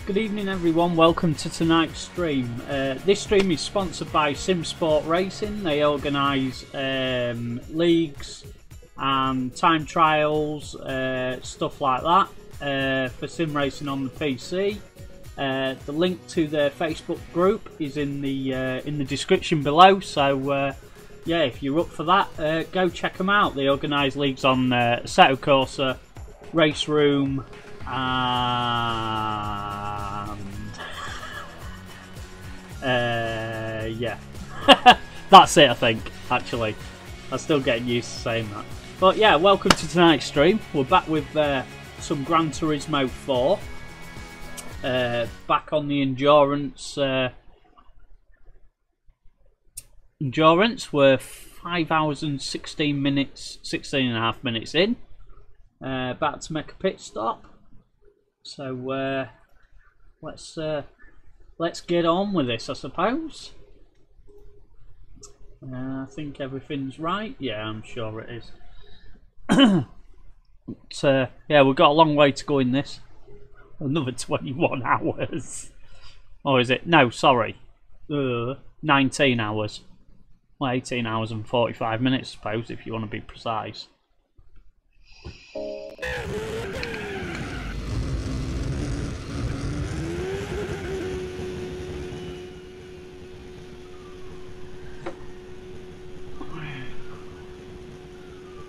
Good evening everyone, welcome to tonight's stream. This stream is sponsored by SimSport Racing. They organise leagues and time trials, stuff like that for sim racing on the PC. The link to their Facebook group is in the description below, so yeah, if you're up for that, go check them out. They organise leagues on Assetto Corsa, Race Room, and yeah, that's it. I think actually, I'm still getting used to saying that. But yeah, welcome to tonight's stream. We're back with some Gran Turismo 4. Back on the endurance. Endurance. We're 5 hours and 16 minutes, 16 and a half minutes in. About to make a pit stop. So let's get on with this, I suppose. I think everything's right. Yeah, I'm sure it is. But, yeah, we've got a long way to go in this. Another 21 hours. Or is it? No, sorry. 19 hours. Well, 18 hours and 45 minutes, I suppose, if you want to be precise.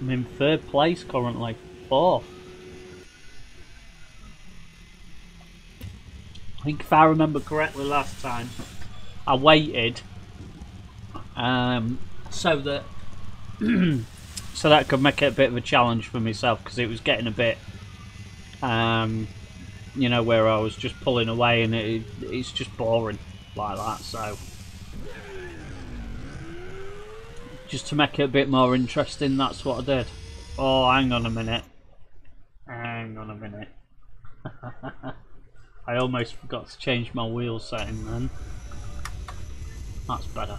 I'm in 3rd place currently. 4th. I think if I remember correctly last time, I waited so that so that I could make it a bit of a challenge for myself, because it was getting a bit you know, where I was just pulling away and it's just boring like that. So just to make it a bit more interesting, that's what I did. Oh, hang on a minute. Hang on a minute. I almost forgot to change my wheel setting then. That's better.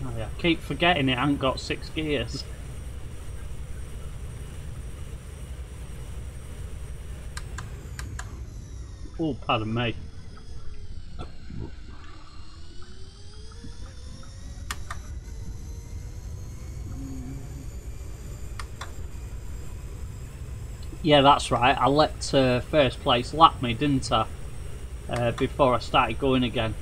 Oh yeah, I keep forgetting it hasn't got 6 gears. Oh, pardon me. Yeah, that's right. I let first place lap me, didn't I? Before I started going again.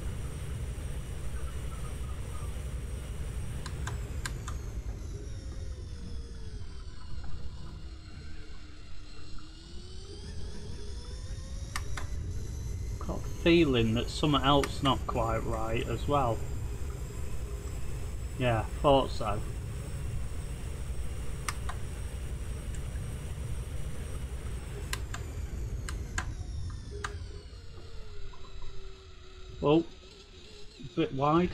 Got a feeling that something else not quite right as well. Yeah, thought so. Oh, a bit wide.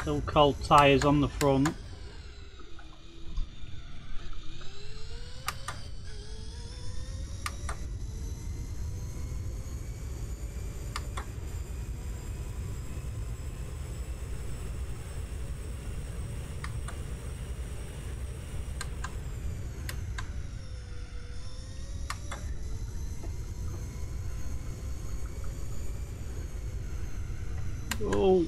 Still cold tyres on the front. Oh.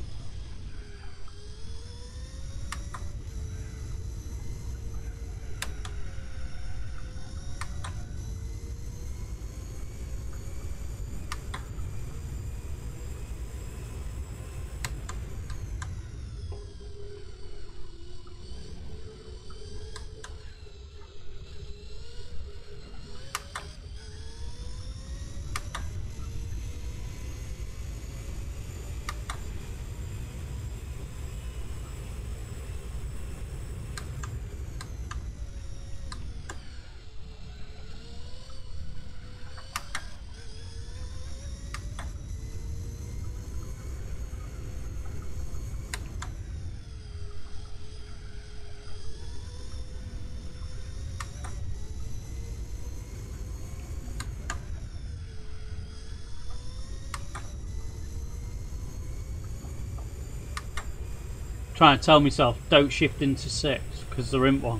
Trying to tell myself don't shift into 6 because there isn't one.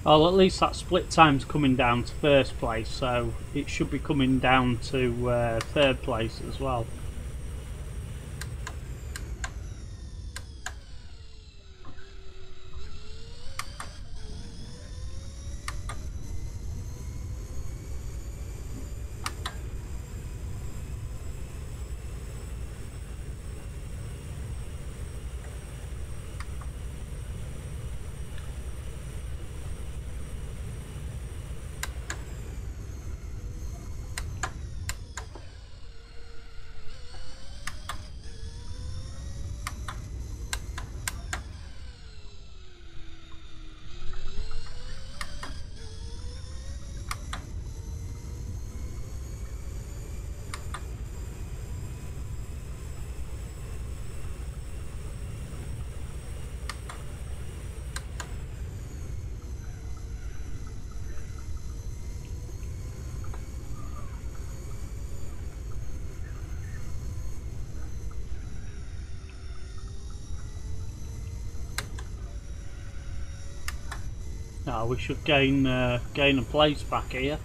Well, at least that split time's coming down to first place, so it should be coming down to third place as well. Now we should gain a place back here.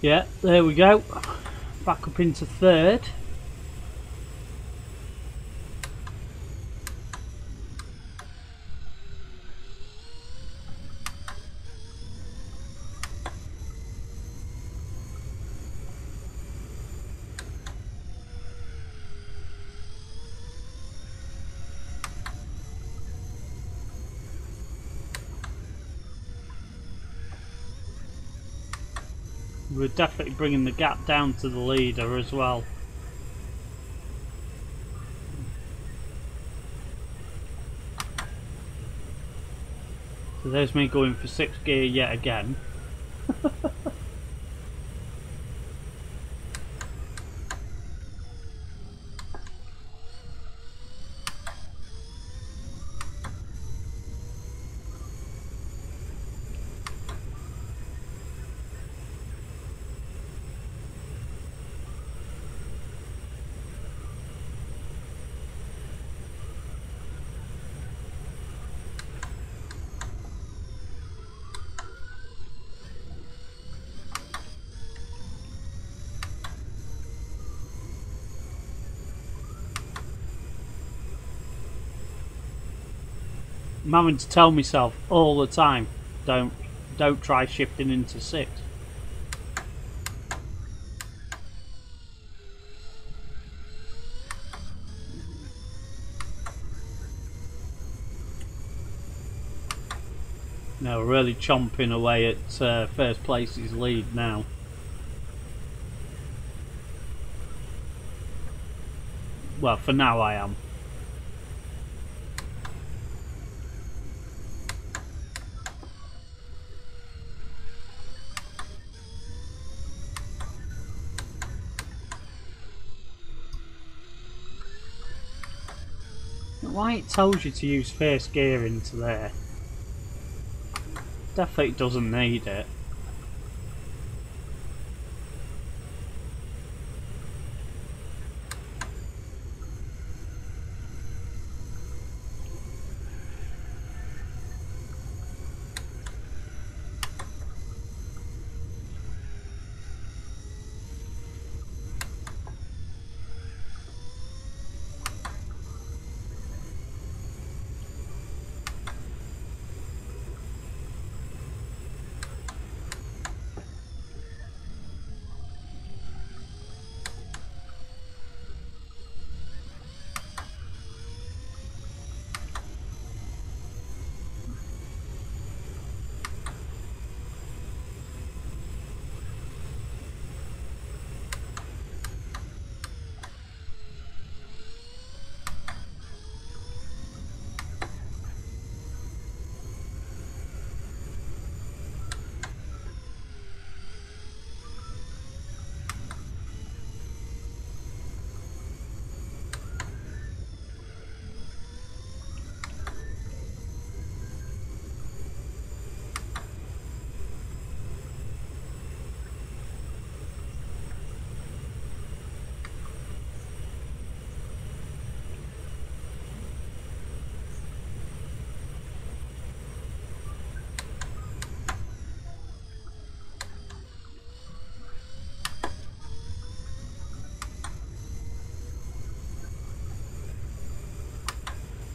Yeah, there we go. Back up into third. We're definitely bringing the gap down to the leader as well. So there's me going for 6th gear yet again. I'm having to tell myself all the time, don't try shifting into 6. No, we're really chomping away at first place's lead now. Well, for now I am. Why it tells you to use first gear into there? Definitely doesn't need it.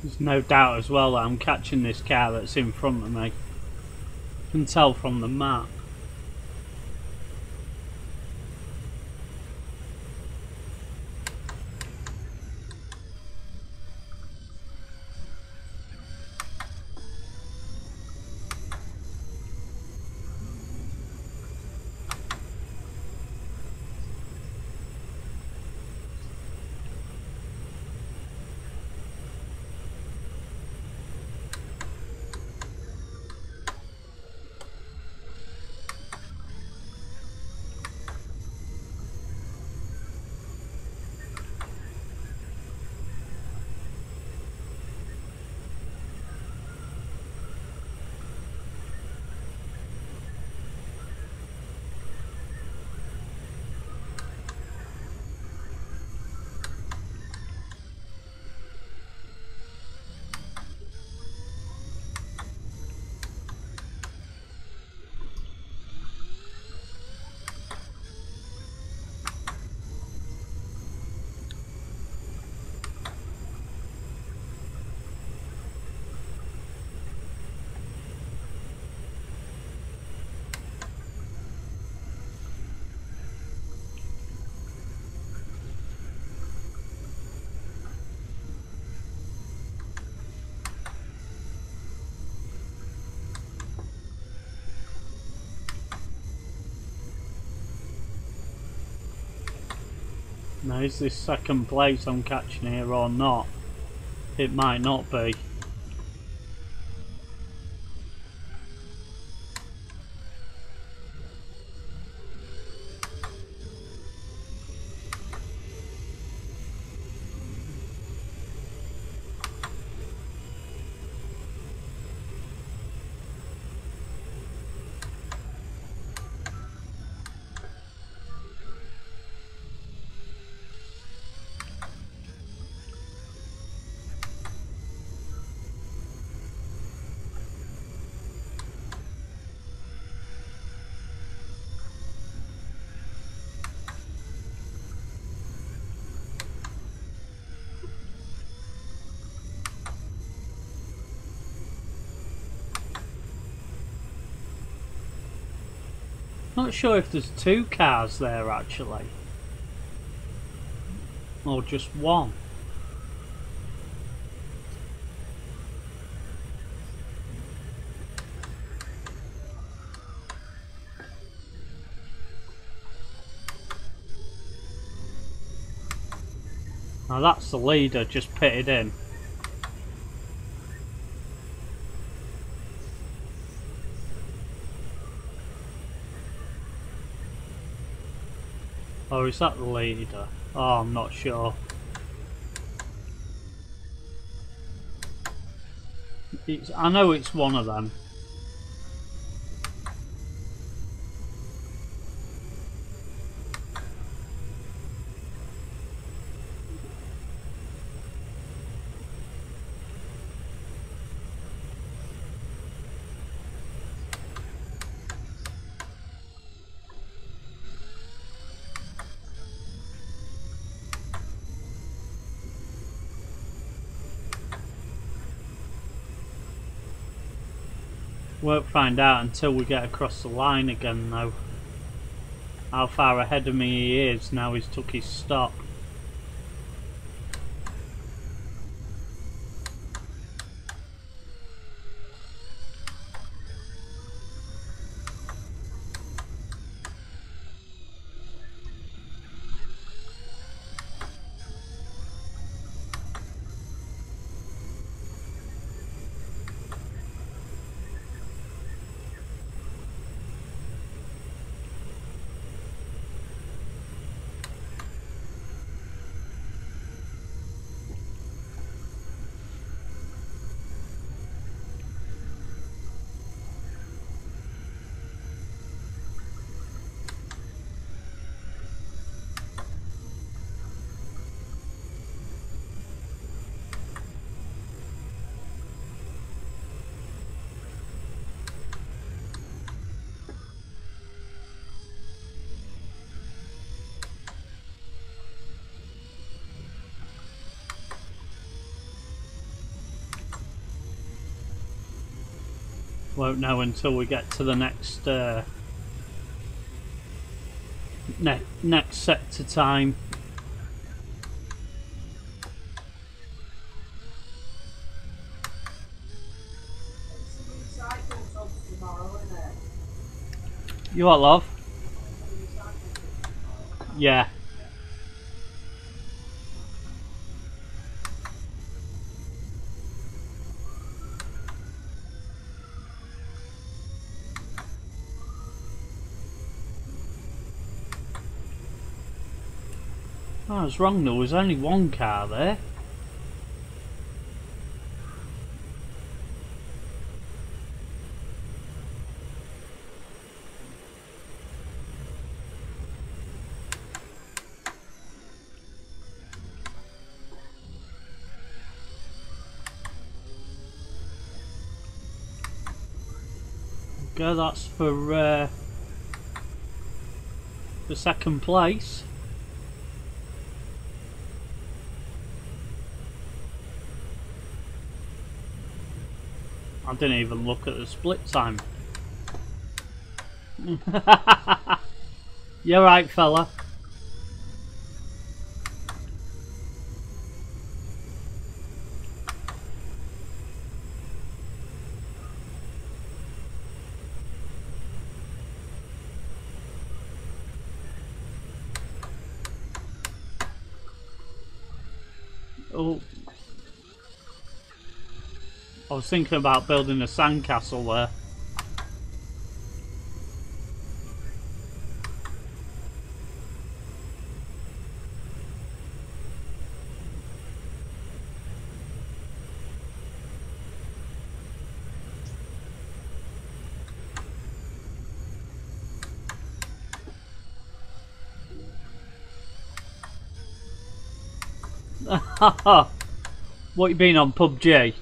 There's no doubt as well that I'm catching this car that's in front of me. You can tell from the map. Now, is this second place I'm catching here or not? It might not be. Not sure if there's two cars there actually, or just one. Now that's the leader just pitted in. Or is that the leader? Oh, I'm not sure. I know it's one of them. Won't find out until we get across the line again though. How far ahead of me he is now he's took his stop. Won't know until we get to the next next sector time. You what, love? Yeah. Oh, I was wrong, there was only one car there. Okay, that's for second place. I didn't even look at the split time. You're right, fella. Oh, I was thinking about building a sandcastle there. What you been on, PUBG?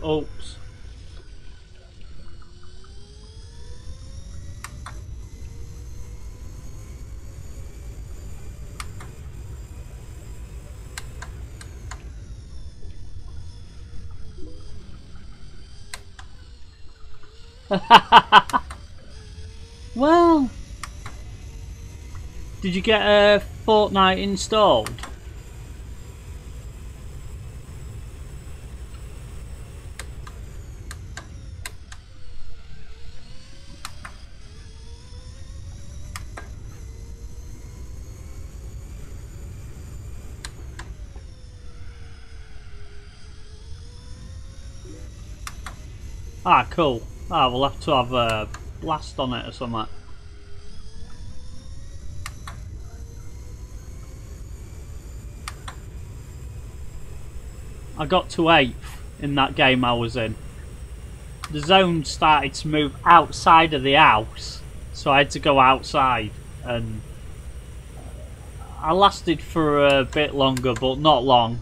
Oops. Well, did you get a Fortnite installed? Ah, cool. Ah, we'll have to have a blast on it or something. I got to 8th in that game I was in. The zone started to move outside of the house, so I had to go outside, and I lasted for a bit longer, but not long.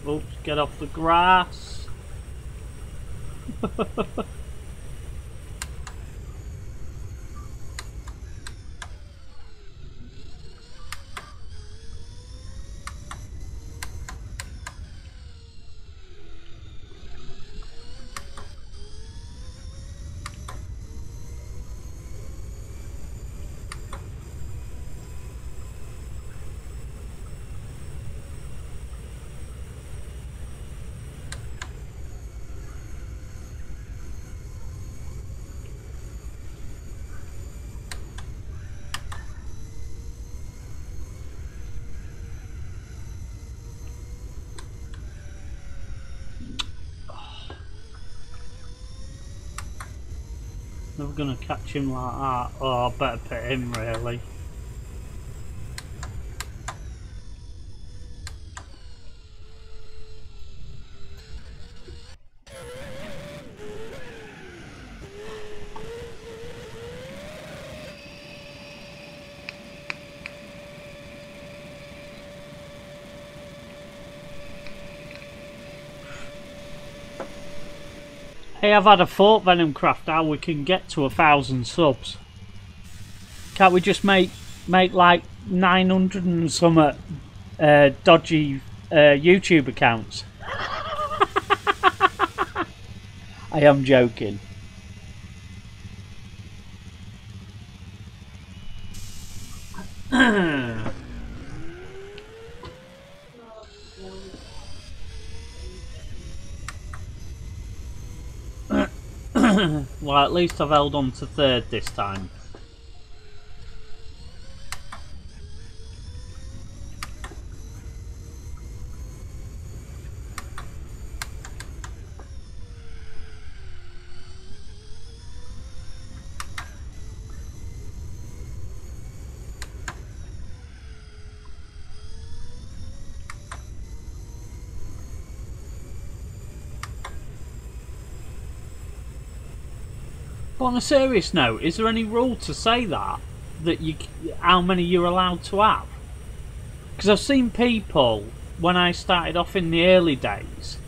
Oops, get off the grass. Never gonna catch him like that. Oh, I better pit him, really. Hey, I've had a thought, Venomcraft, how we can get to 1,000 subs. Can't we just make like 900 and some dodgy YouTube accounts? I am joking. Well, at least I've held on to third this time. But on a serious note, is there any rule to say that you how many you're allowed to have? Because I've seen people when I started off in the early days,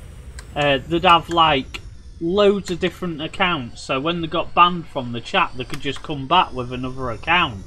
they'd have like loads of different accounts. So when they got banned from the chat, they could just come back with another account.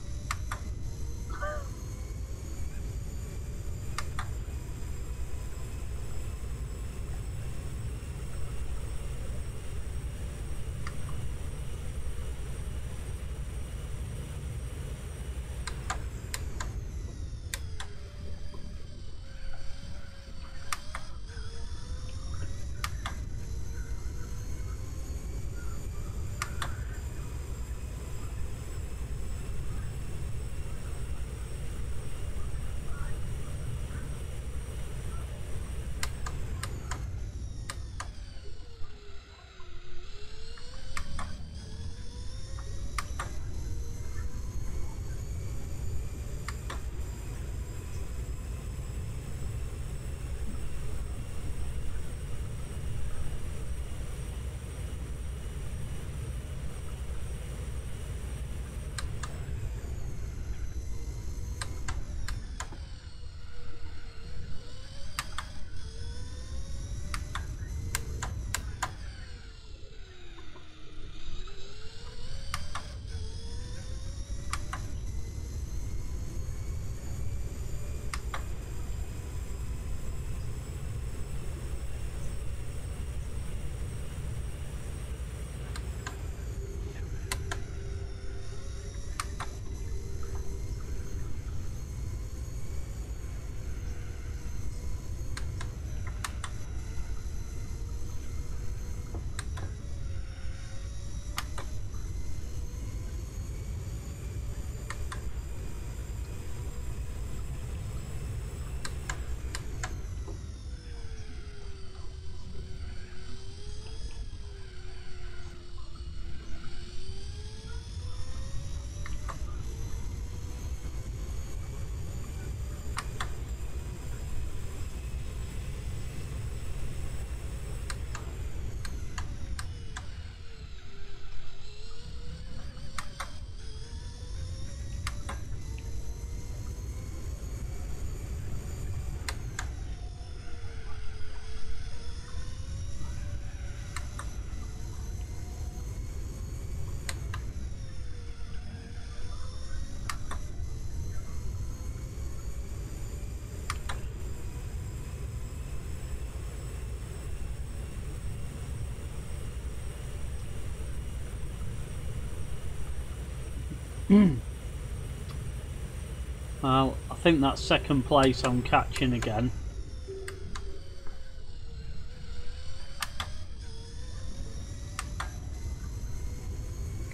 Well, I think that's second place I'm catching again.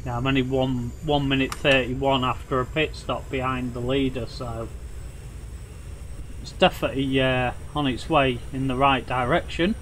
Yeah, I'm only 1 minute 31 after a pit stop behind the leader, so it's definitely on its way in the right direction.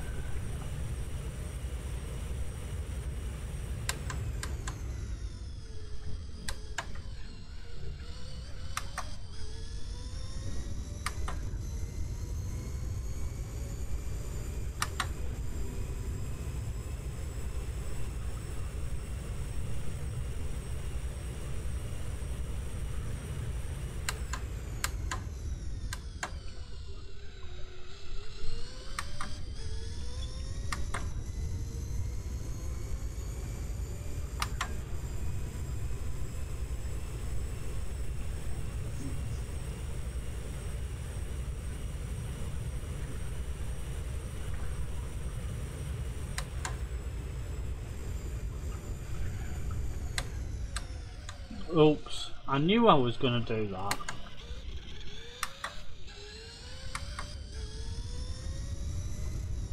Oops, I knew I was going to do that.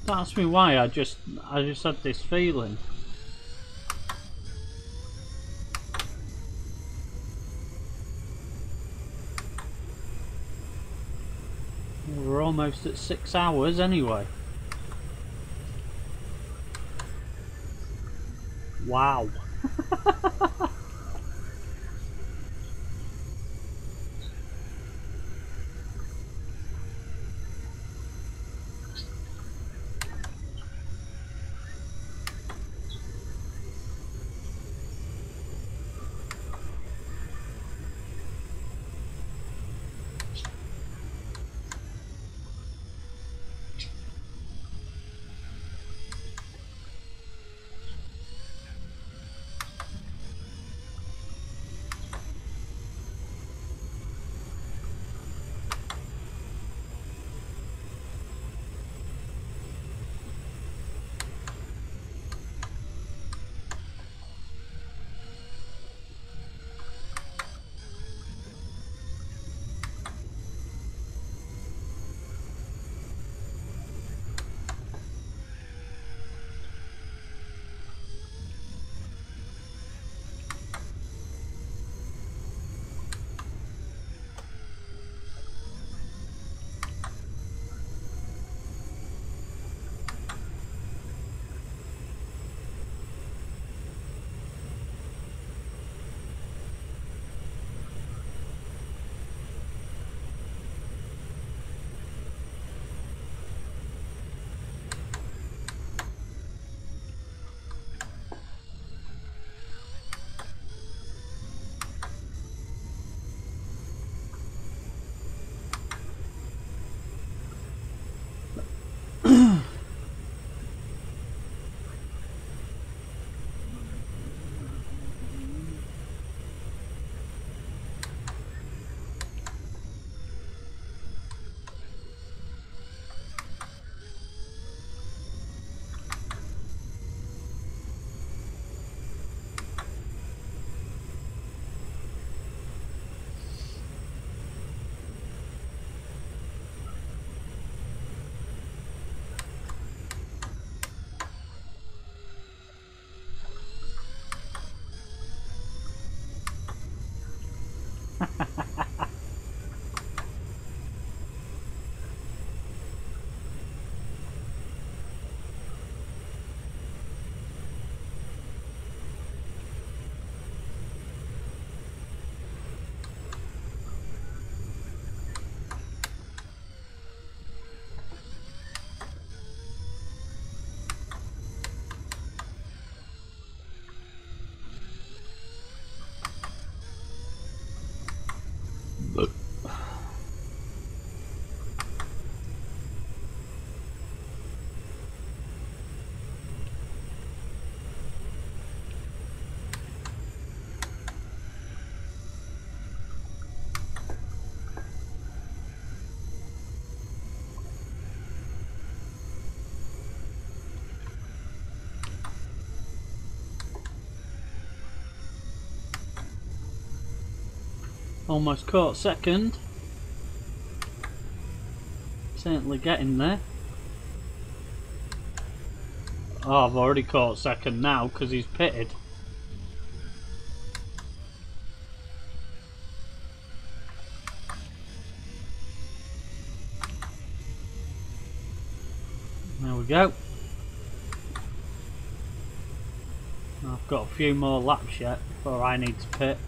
Don't ask me why, I just had this feeling. We're almost at 6 hours anyway. Wow. Almost caught second. Certainly getting there. Oh, I've already caught second now because he's pitted. There we go. I've got a few more laps yet before I need to pit.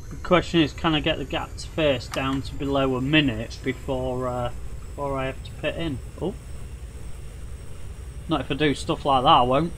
The question is, can I get the gap to first down to below a minute before I have to pit in? Oh, not if I do stuff like that, I won't.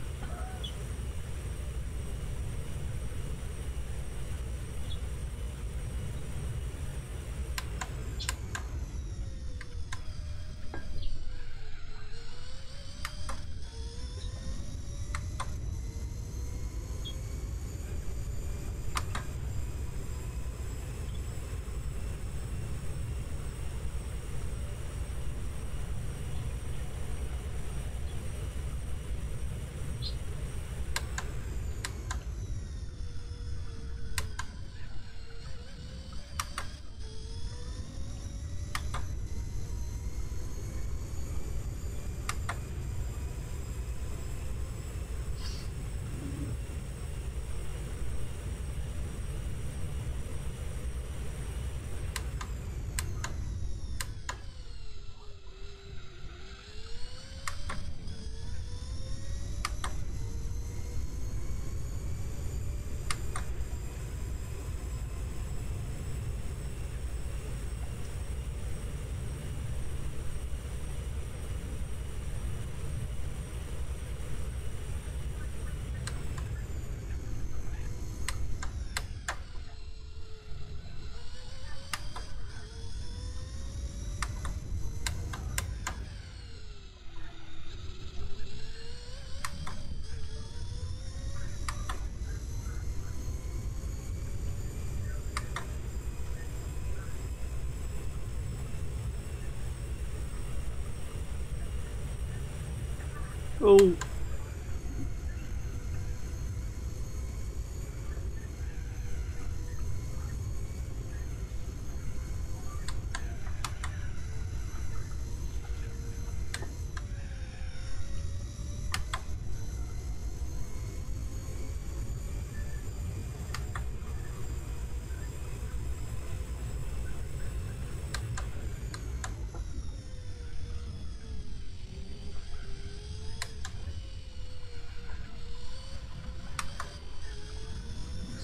Oh.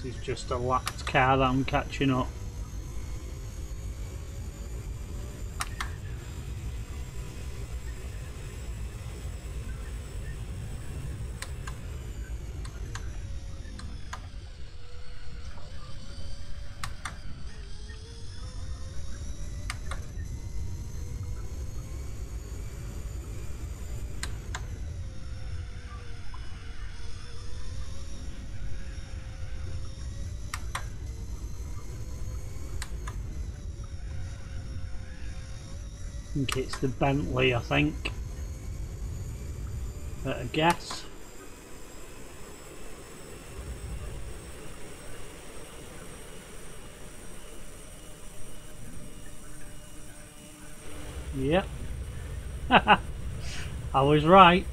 This is just a lapped car that I'm catching up. I think it's the Bentley, I think. At a guess. Yep. I was right.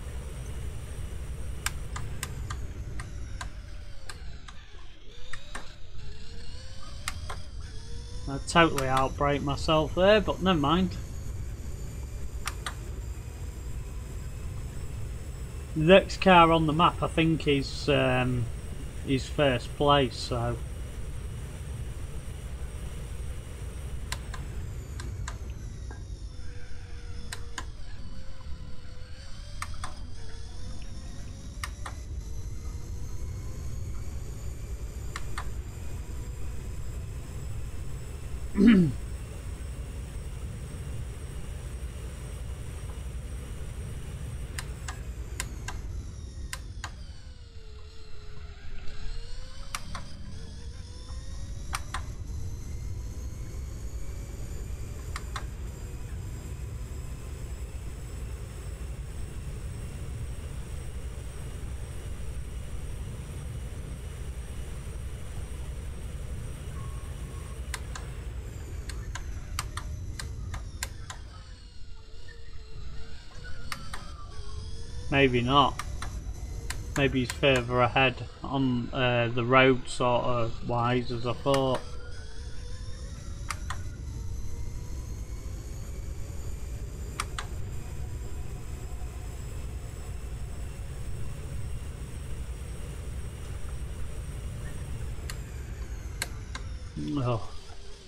I totally outbrake myself there, but never mind. The next car on the map, I think, is first place, so. Maybe not. Maybe he's further ahead on the road sort of wise as I thought. Oh,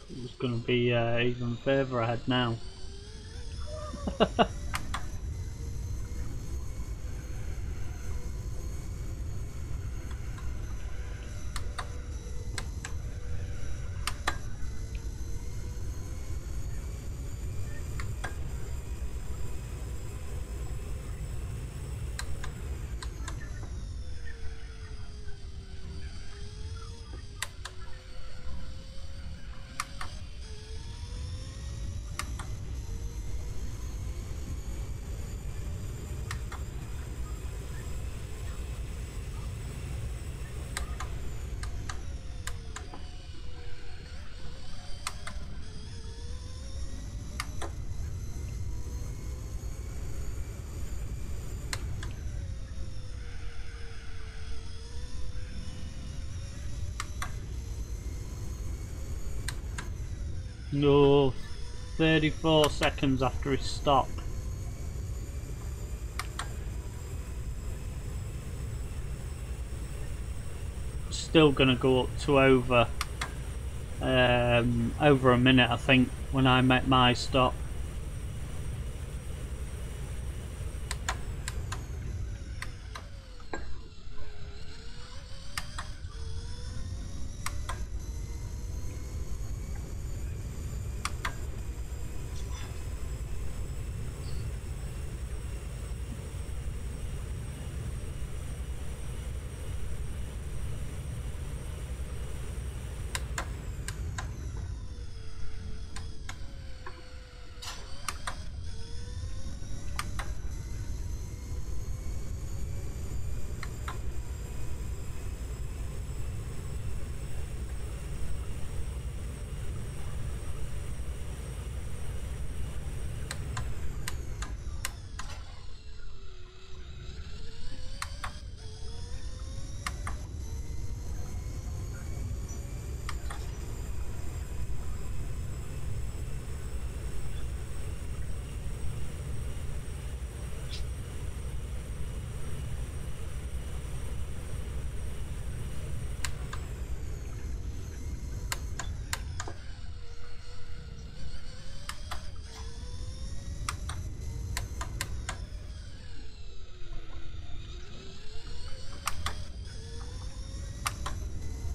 it's going to be even further ahead now. No, 34 seconds after his stop. Still gonna go up to over a minute, I think, when I met my stop.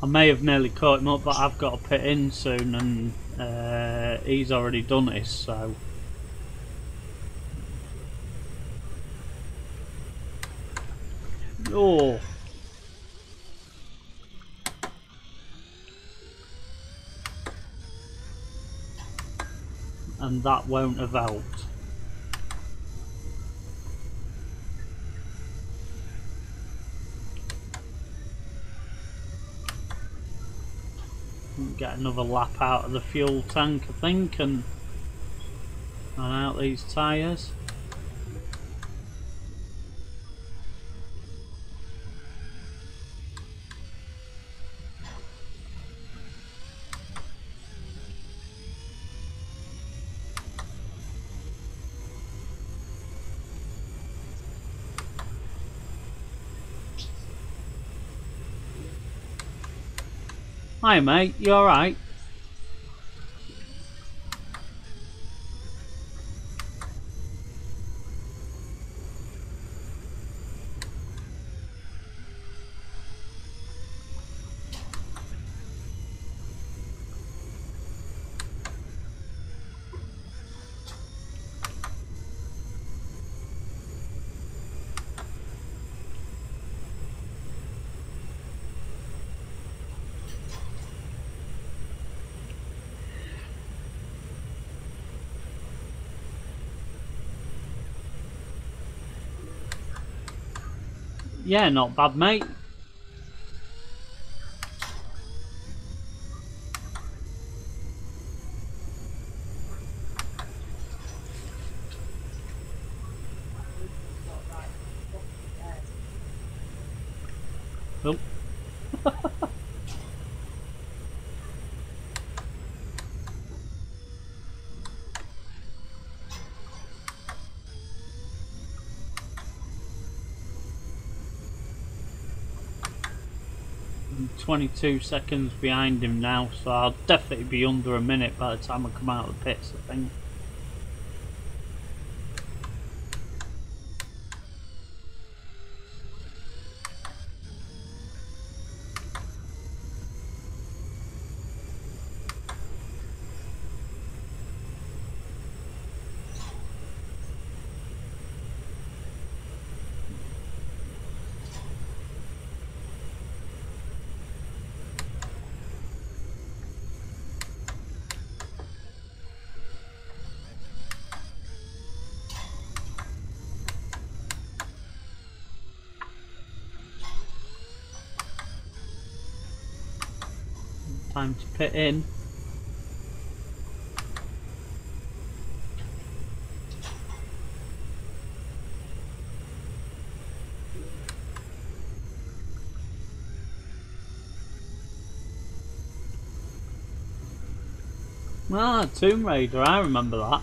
I may have nearly caught him up, but I've got to pit in soon, and he's already done it, so... Oh! And that won't have helped. Get another lap out of the fuel tank, I think, and out these tyres. Hi mate, you alright? Yeah, not bad mate. Oh. 22 seconds behind him now, so I'll definitely be under a minute by the time I come out of the pits, I think. Time to pit in. Ah, Tomb Raider, I remember that.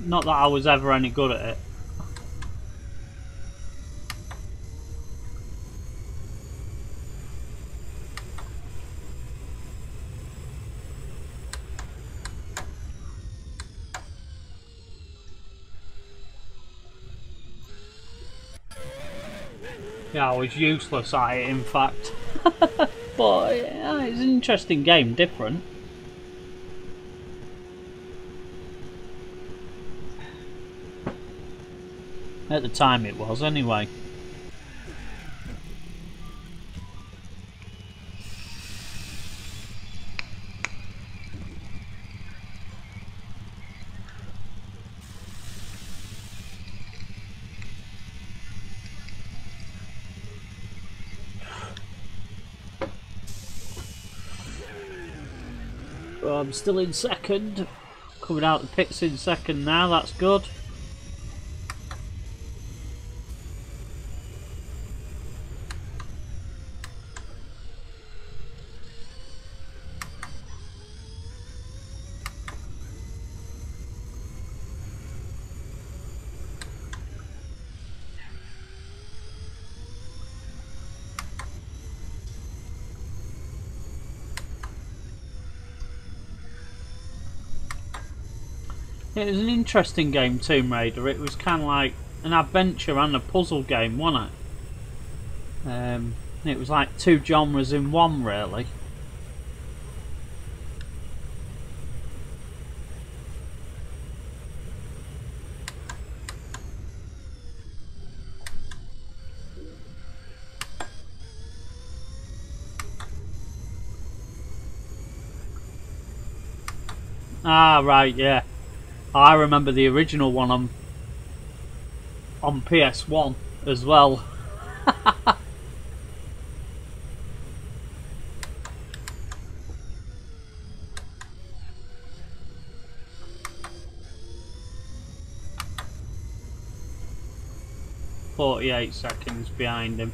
Not that I was ever any good at it. Yeah, I was useless at it, in fact. But yeah, it's an interesting game, different. At the time it was, anyway. Well, I'm still in second. Coming out the pits in second now, that's good. It was an interesting game, Tomb Raider. It was kind of like an adventure and a puzzle game, wasn't it? It was like two genres in one, really. Ah, right, yeah. I remember the original one on PS1 as well. .48 seconds behind him.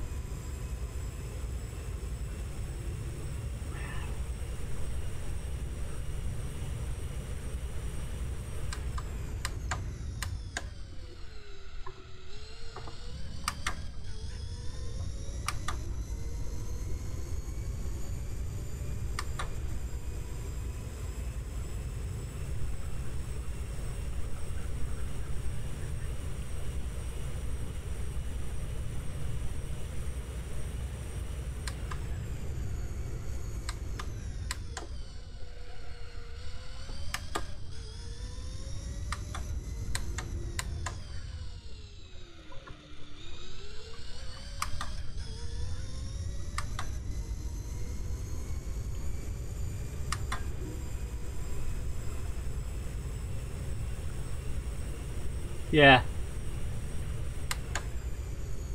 Yeah.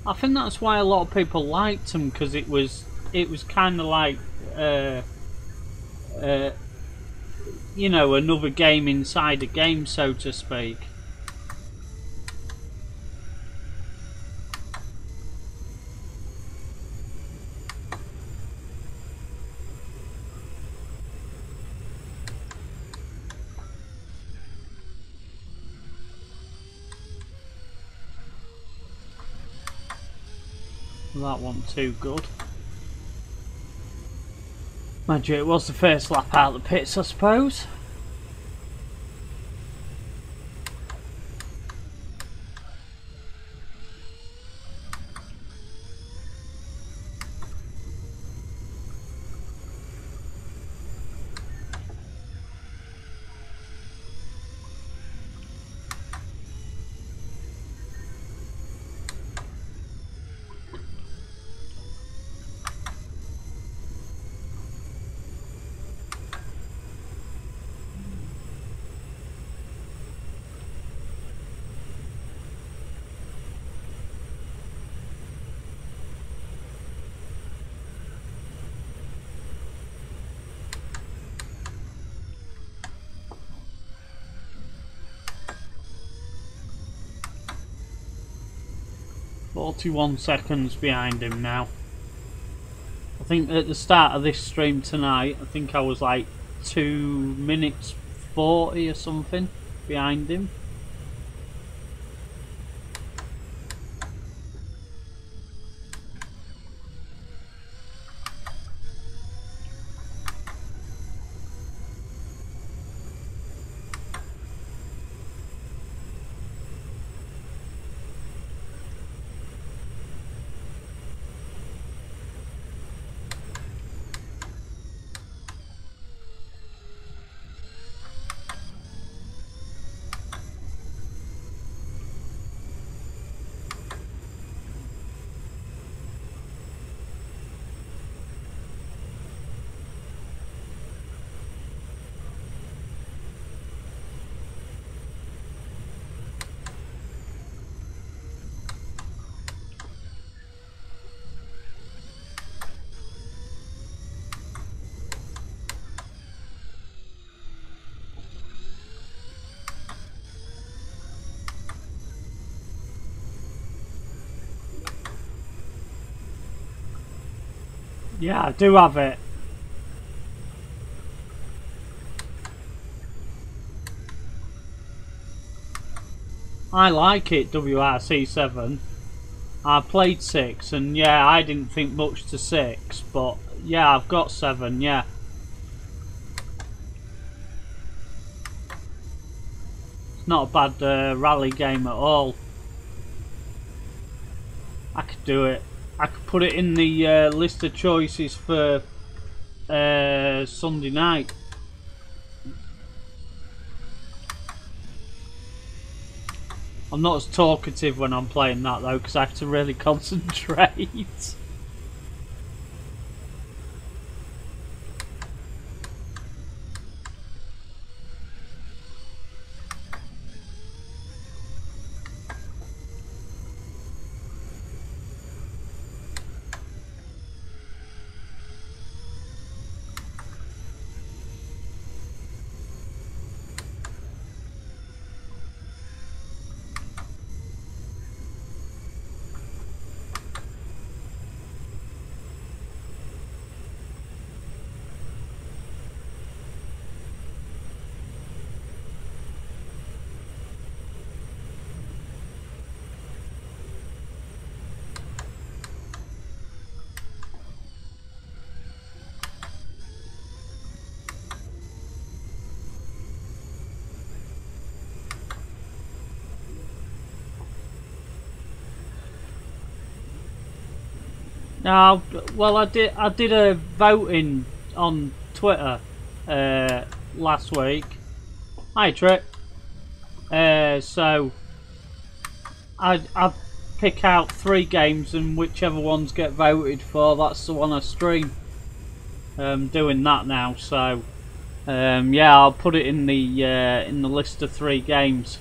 I think that's why a lot of people liked them, because it was kind of like you know, another game inside a game, so to speak. That wasn't too good. Mind you, it was the first lap out of the pits, I suppose. .41 seconds behind him now. I think at the start of this stream tonight, I think I was like 2 minutes 40 or something behind him. Yeah, I do have it. I like it, WRC7. I played 6, and yeah, I didn't think much to 6, but yeah, I've got 7, yeah. It's not a bad rally game at all. I could do it. I could put it in the list of choices for Sunday night. I'm not as talkative when I'm playing that though, because I have to really concentrate. Now, well, I did a voting on Twitter last week. Hi, Trick. So I pick out 3 games, and whichever ones get voted for, that's the one I stream. Doing that now, so yeah, I'll put it in the list of 3 games.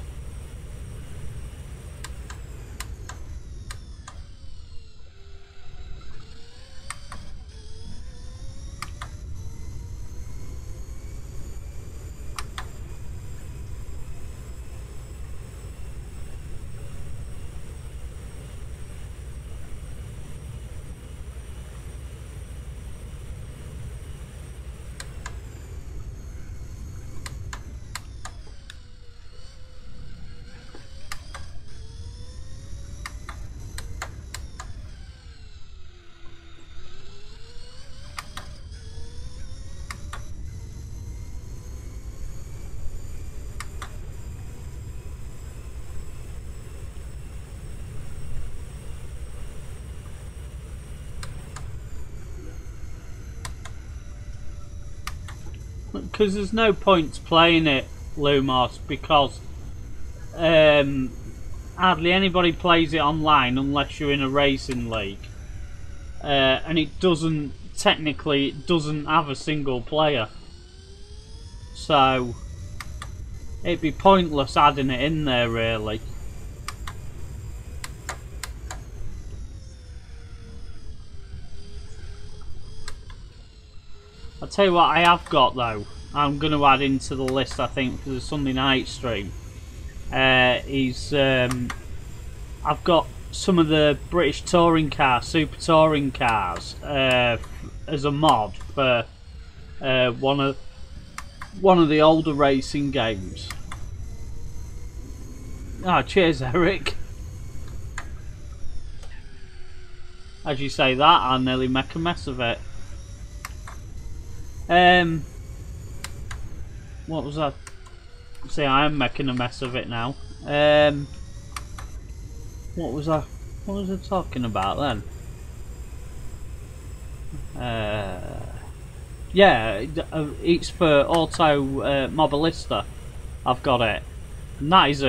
Because there's no point playing it, Lumos, because hardly anybody plays it online unless you're in a racing league, and it doesn't have a single player, so it'd be pointless adding it in there really. I'll tell you what I have got though, I'm going to add into the list I think for the Sunday night stream, is I've got some of the British touring cars, super touring cars, as a mod for one of the older racing games. Ah, cheers Eric. As you say that, I nearly make a mess of it. What was that? See, I am making a mess of it now. What was I talking about then? Yeah, it's for Auto Mobilista. I've got it, and that is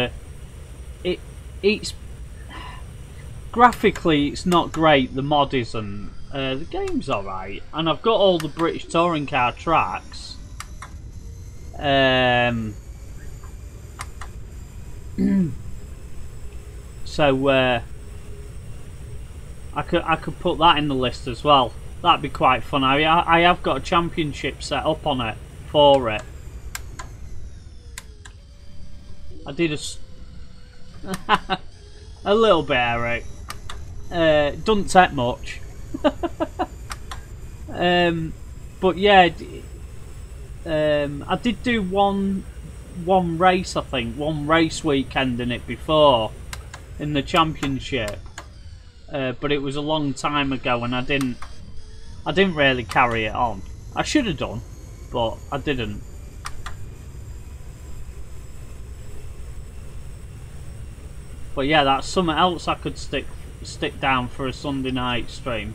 it's graphically it's not great. The mod isn't. The game's alright, and I've got all the British touring car tracks. So I could put that in the list as well. That'd be quite fun. I have got a championship set up on it for it. I did a little bit, Eric. Doesn't take much. But yeah, I did do one race, I think, one race weekend in it before in the championship, but it was a long time ago, and I didn't really carry it on. I should have done, but I didn't. But yeah, that's something else I could stick stick down for a Sunday night stream.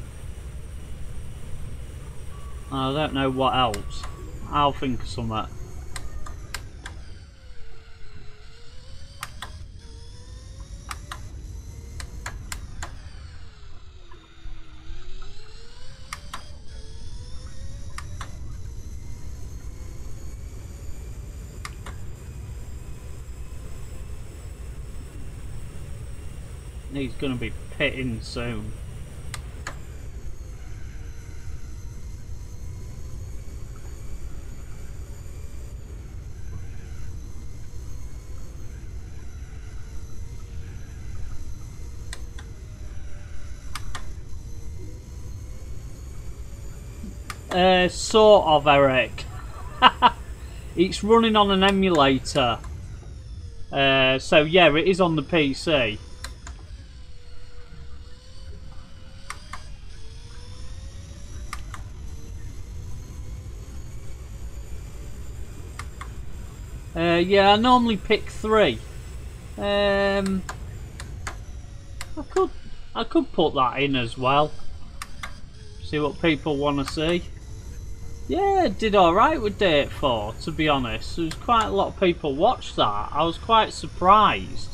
I don't know what else. I'll think of something. He's going to be pitting soon. Sort of, Eric. It's running on an emulator. So yeah, it is on the PC. Yeah, I normally pick 3. I could put that in as well. See what people want to see. Yeah, it did alright with Date 4, to be honest. There was quite a lot of people watched that. I was quite surprised.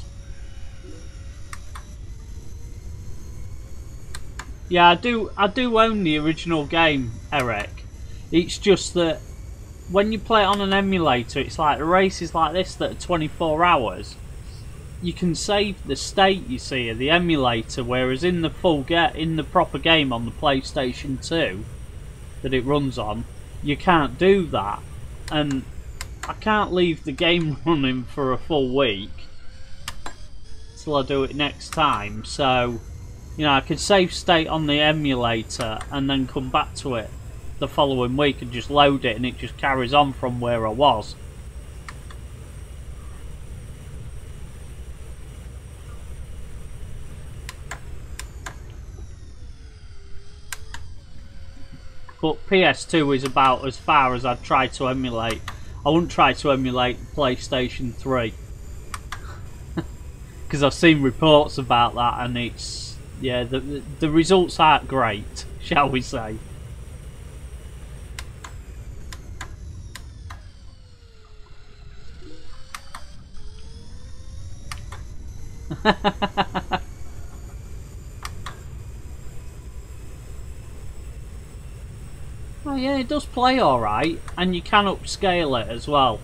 Yeah, I do own the original game, Eric. It's just that when you play it on an emulator, it's like the races like this that are 24 hours. You can save the state, you see, of the emulator, whereas in the proper game on the PlayStation 2 that it runs on, you can't do that. And I can't leave the game running for a full week till I do it next time. So, you know, I could save state on the emulator and then come back to it the following week and just load it, and it just carries on from where I was. But PS2 is about as far as I'd try to emulate. I wouldn't try to emulate PlayStation 3. Because I've seen reports about that, and it's... yeah, the results aren't great, shall we say. Oh yeah, it does play alright, and you can upscale it as well.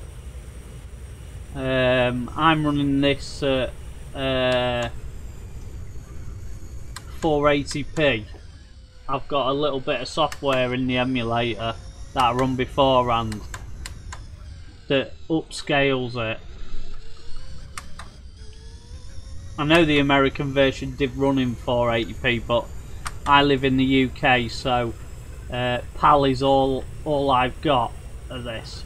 I'm running this at 480p. I've got a little bit of software in the emulator that I run beforehand that upscales it. I know the American version did run in 480p, but I live in the UK, so PAL is all I've got of this.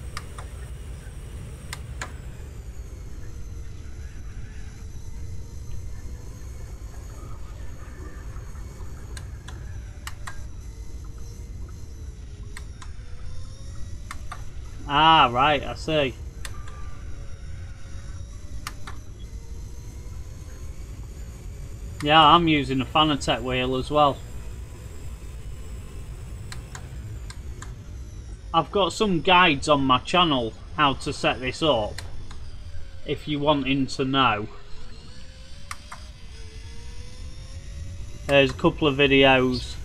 Ah, right, I see. Yeah, I'm using a Fanatec wheel as well. I've got some guides on my channel how to set this up, if you wanting to know. There's a couple of videos.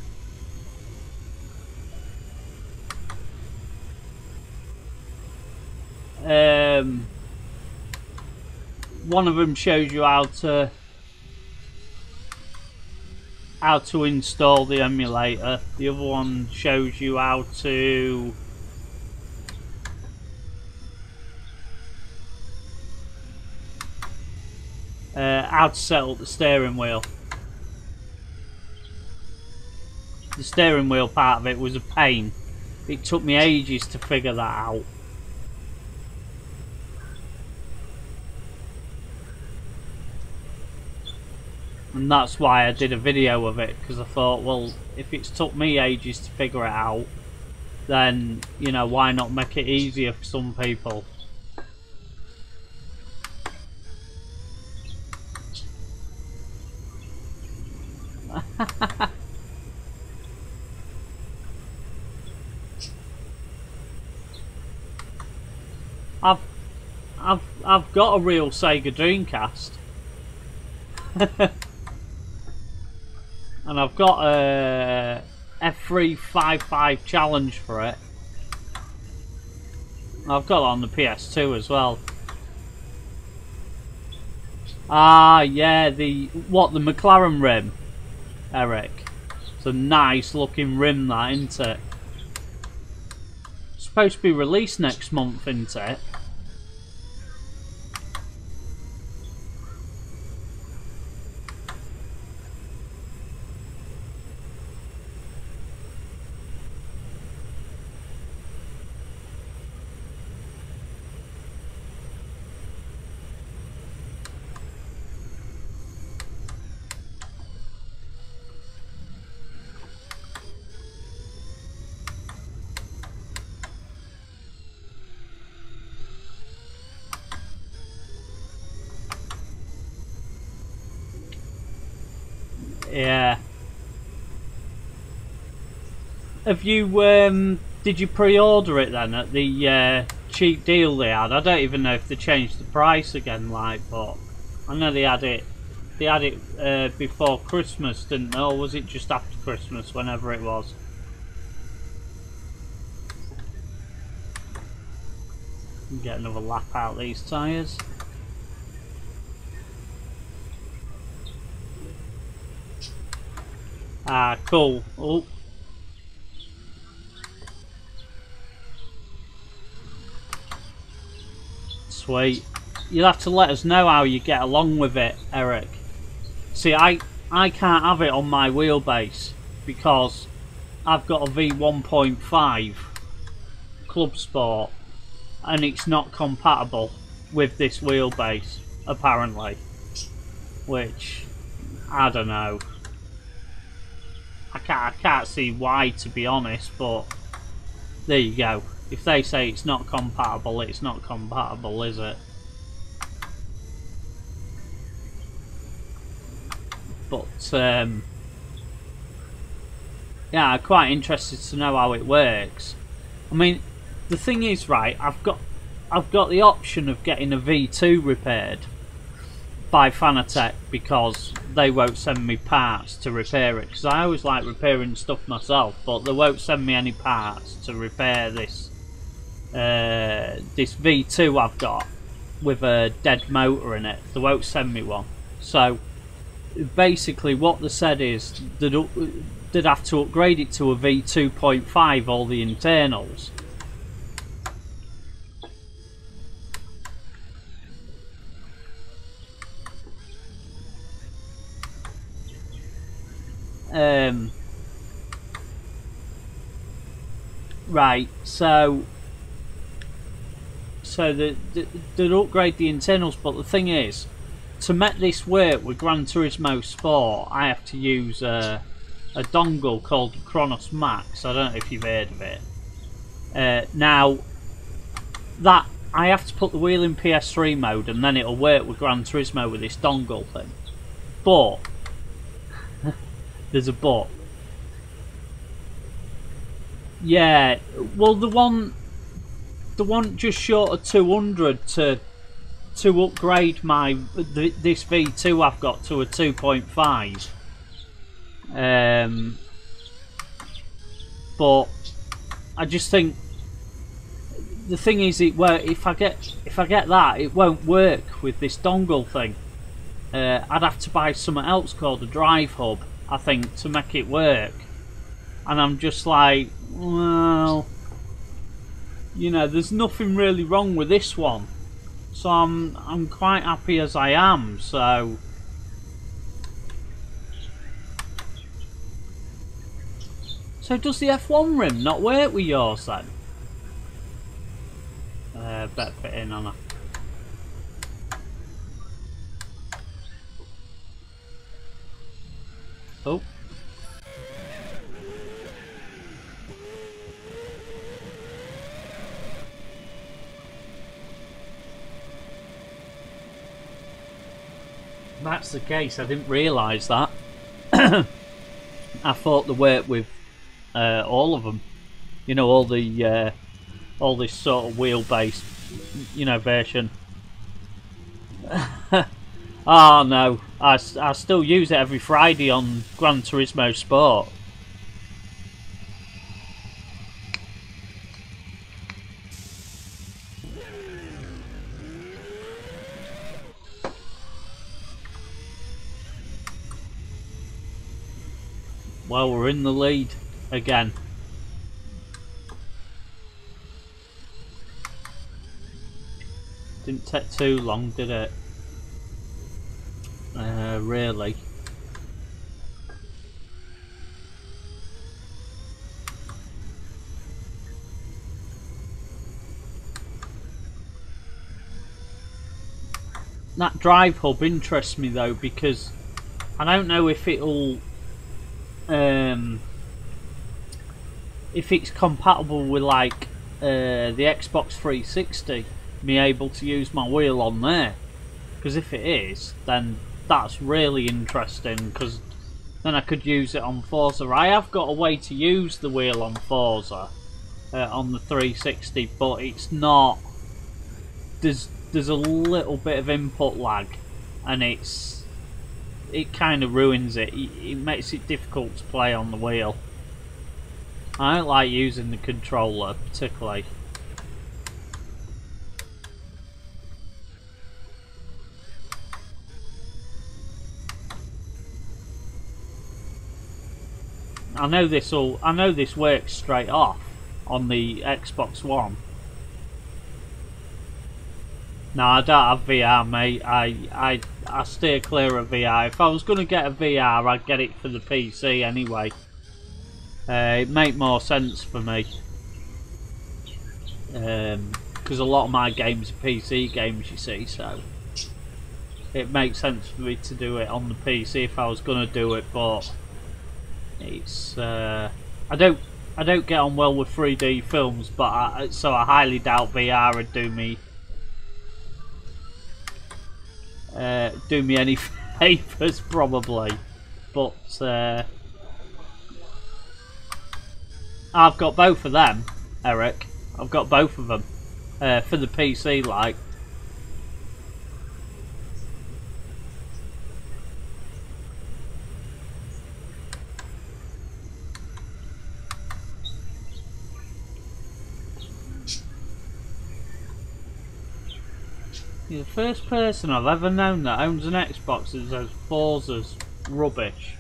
One of them shows you how to install the emulator. The other one shows you how to set up the steering wheel. The steering wheel part of it was a pain. It took me ages to figure that out. And that's why I did a video of it, because I thought, well, if it's took me ages to figure it out, then, you know, why not make it easier for some people? I've got a real Sega Dreamcast. And I've got a F355 challenge for it. I've got it on the PS2 as well. Ah, yeah, the McLaren rim, Eric. It's a nice looking rim, that, isn't it? It's supposed to be released next month, isn't it? Yeah. Have you did you pre-order it then at the cheap deal they had? I don't even know if they changed the price again, like, but I know they had it. They had it before Christmas, didn't they? Or was it just after Christmas, whenever it was? Get another lap out these tyres. Ah, cool. Oh. Sweet. You'll have to let us know how you get along with it, Eric. See, I can't have it on my wheelbase because I've got a V1.5 Club Sport and it's not compatible with this wheelbase, apparently. Which, I don't know. I can't see why, to be honest, but there you go. If they say it's not compatible, it's not compatible, is it? But yeah, I'm quite interested to know how it works. I mean, the thing is, right, I've got the option of getting a V2 repaired by Fanatec because they won't send me parts to repair it, because I always like repairing stuff myself, but they won't send me any parts to repair this this V2 I've got with a dead motor in it. They won't send me one. So basically what they said is they'd have to upgrade it to a V2.5, all the internals. Right, so they'd upgrade the internals, but the thing is, to make this work with Gran Turismo Sport, I have to use a dongle called Kronos Max. I don't know if you've heard of it. Now, that I have to put the wheel in PS3 mode, and then it'll work with Gran Turismo with this dongle thing. But there's a but. Yeah, well, the one just short of 200 to upgrade this V2 I've got to a 2.5. But I just think the thing is, if I get that, it won't work with this dongle thing. I'd have to buy something else called a drive hub, I think, to make it work. And I'm just like, well, you know, there's nothing really wrong with this one, so I'm quite happy as I am. So does the F1 rim not work with yours then? Better put in on her. Oh. That's the case, I didn't realise that. I thought the work with all of them. You know, all this sort of wheel-based, you know, version. Oh no, I still use it every Friday on Gran Turismo Sport. Well, we're in the lead again. Didn't take too long, did it? Really. That drive hub interests me though, because I don't know if it'll if it's compatible with like the Xbox 360, me able to use my wheel on there. Because if it is, then that's really interesting, because then I could use it on Forza. I have got a way to use the wheel on Forza on the 360, but it's not. There's a little bit of input lag, and it kind of ruins it. It makes it difficult to play on the wheel. I don't like using the controller particularly. I know this works straight off on the Xbox One. No, I don't have VR, mate. I steer clear of VR. If I was going to get a VR, I'd get it for the PC anyway. It make more sense for me. Because a lot of my games are PC games, you see, so it makes sense for me to do it on the PC if I was going to do it, but it's I don't get on well with 3D films, but so I highly doubt VR would do me any favours probably. But I've got both of them, Eric. I've got both of them for the PC, like. You're the first person I've ever known that owns an Xbox that says Forza's rubbish.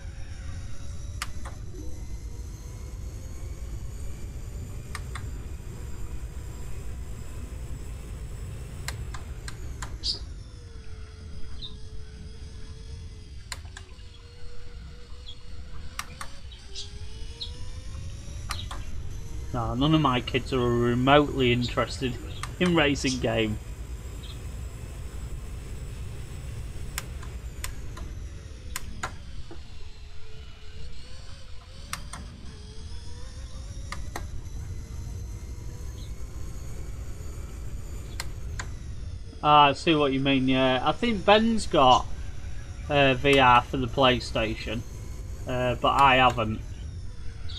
No, none of my kids are remotely interested in racing game. I see what you mean, yeah. I think Ben's got VR for the PlayStation, but I haven't.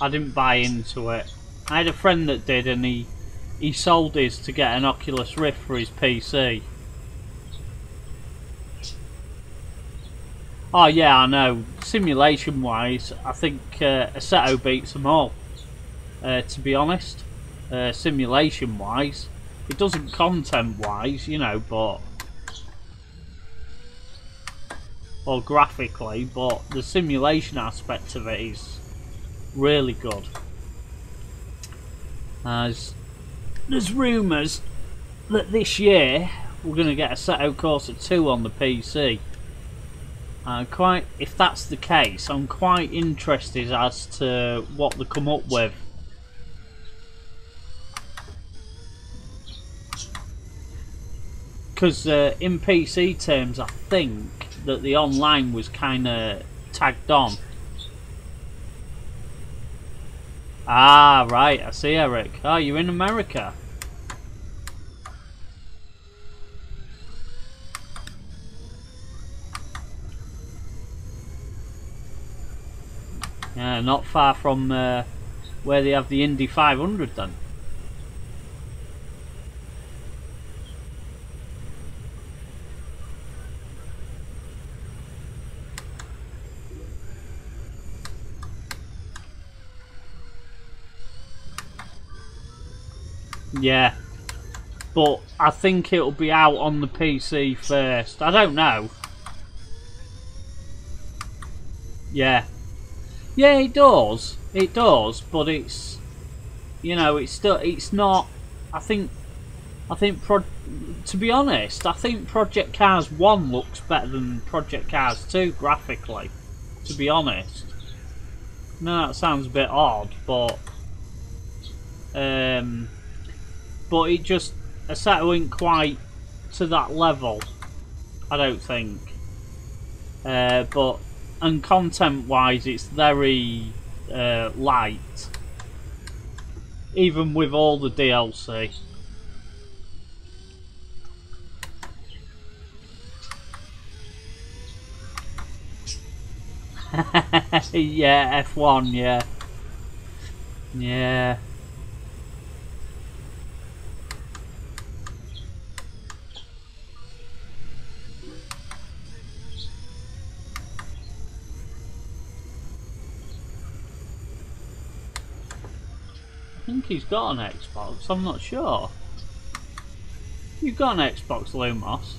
I didn't buy into it. I had a friend that did, and he sold his to get an Oculus Rift for his PC. Oh yeah, I know. Simulation wise, I think Assetto beats them all. To be honest, simulation wise, it doesn't content wise, you know, but or graphically, but the simulation aspect of it is really good. There's rumours that this year we're going to get Assetto Corsa 2 on the PC. If that's the case, I'm quite interested as to what they come up with. Because in PC terms, I think that the online was kind of tagged on. Ah, right, I see, Eric. Oh, you're in America. Yeah, not far from where they have the Indy 500 then. Yeah, but I think it'll be out on the PC first. I don't know. Yeah. Yeah, it does. It does, but it's, you know, it's still, it's not. I think to be honest, I think Project Cars 1 looks better than Project Cars 2 graphically. To be honest. No, that sounds a bit odd, but it just, Assetto ain't quite to that level, I don't think. And content-wise, it's very light, even with all the DLC. Yeah, F1, yeah. Yeah. I think he's got an Xbox, I'm not sure. You've got an Xbox, Lumos.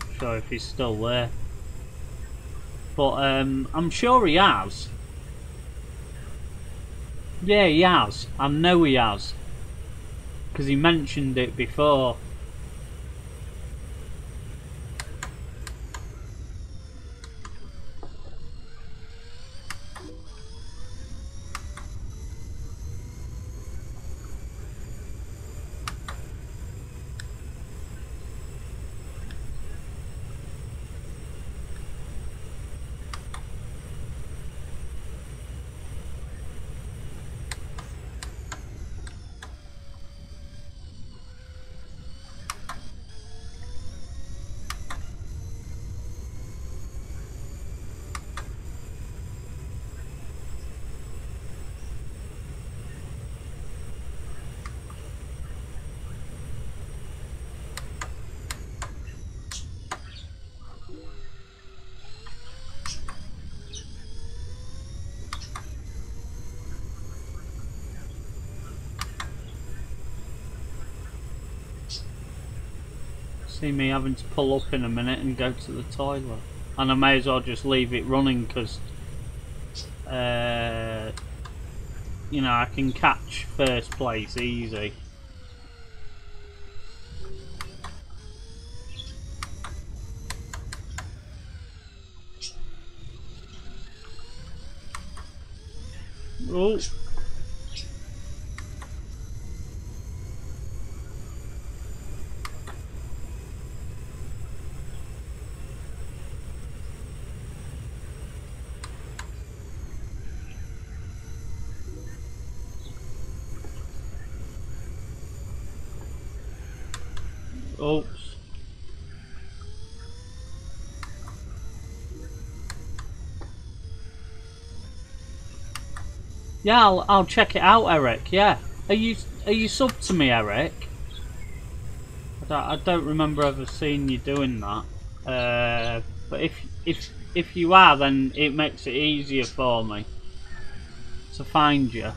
Not sure if he's still there. But I'm sure he has. Yeah, he has. I know he has. Because he mentioned it before. See me having to pull up in a minute and go to the toilet. And I may as well just leave it running because, you know, I can catch first place easy. Oh. Oops. Yeah, I'll check it out, Eric. Yeah, are you sub to me, Eric? I don't remember ever seeing you doing that. But if you are, then it makes it easier for me to find you.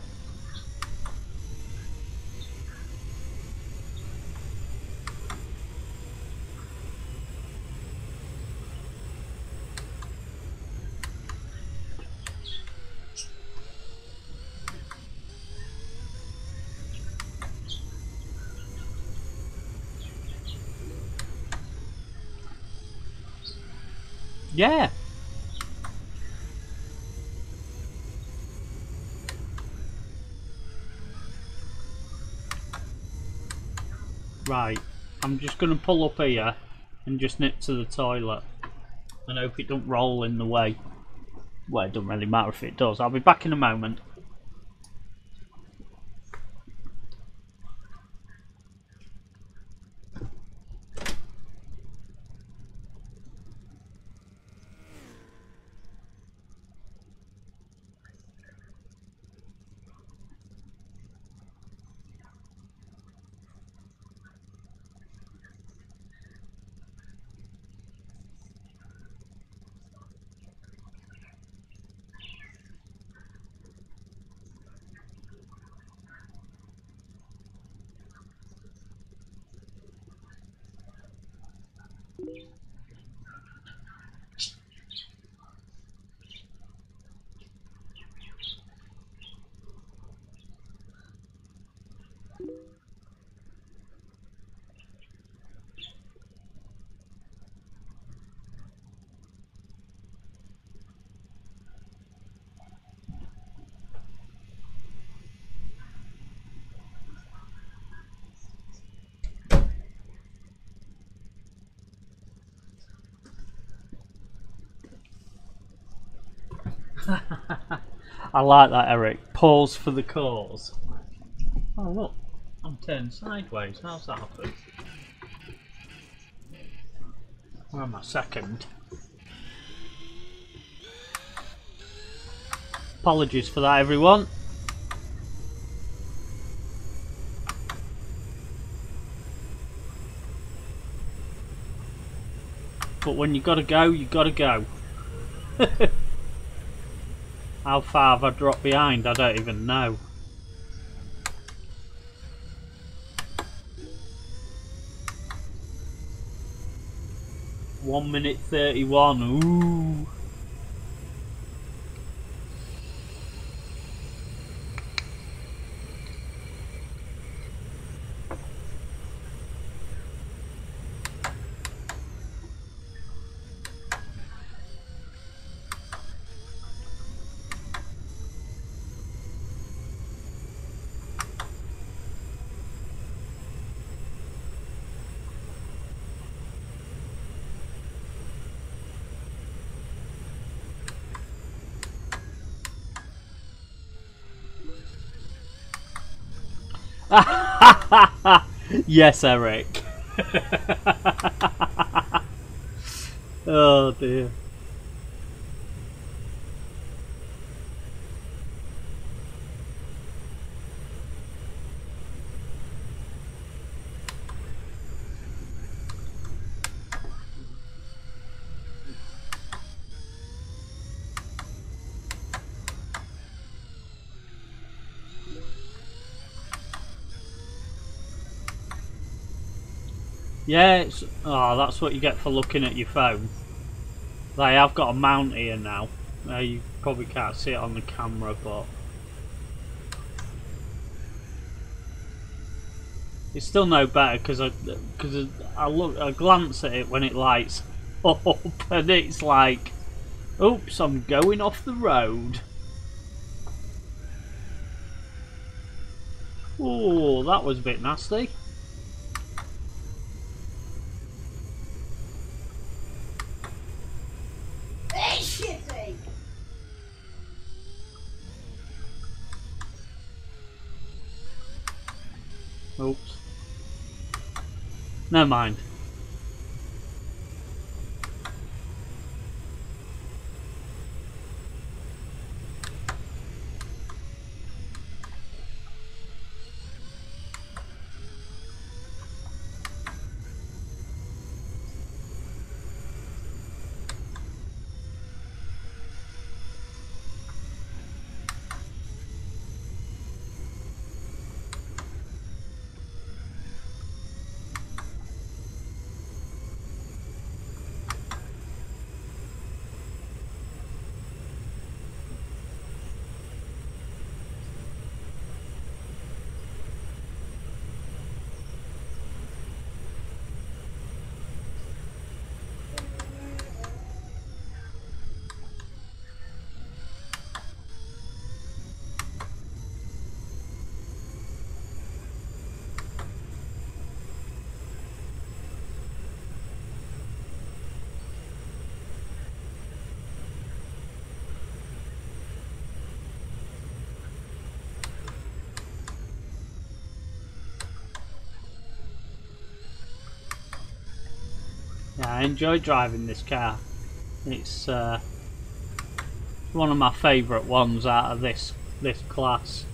Yeah. Right. I'm just going to pull up here and just nip to the toilet and hope it don't roll in the way. Well, it doesn't really matter if it does. I'll be back in a moment. I like that, Eric. Pause for the cause. Oh look, I'm turned sideways. How's that happen? Where am I? Second. Apologies for that, everyone. But when you gotta go, you gotta go. How far have I dropped behind? I don't even know. One minute 31. Ooh. Yes, Eric. Oh dear. Yeah, it's, oh, that's what you get for looking at your phone. They have got a mount here now. You probably can't see it on the camera, but it's still no better because I glance at it when it lights up, and it's like, oops, I'm going off the road. Oh, that was a bit nasty. Oops. Never mind. Yeah, I enjoy driving this car. It's one of my favourite ones out of this class.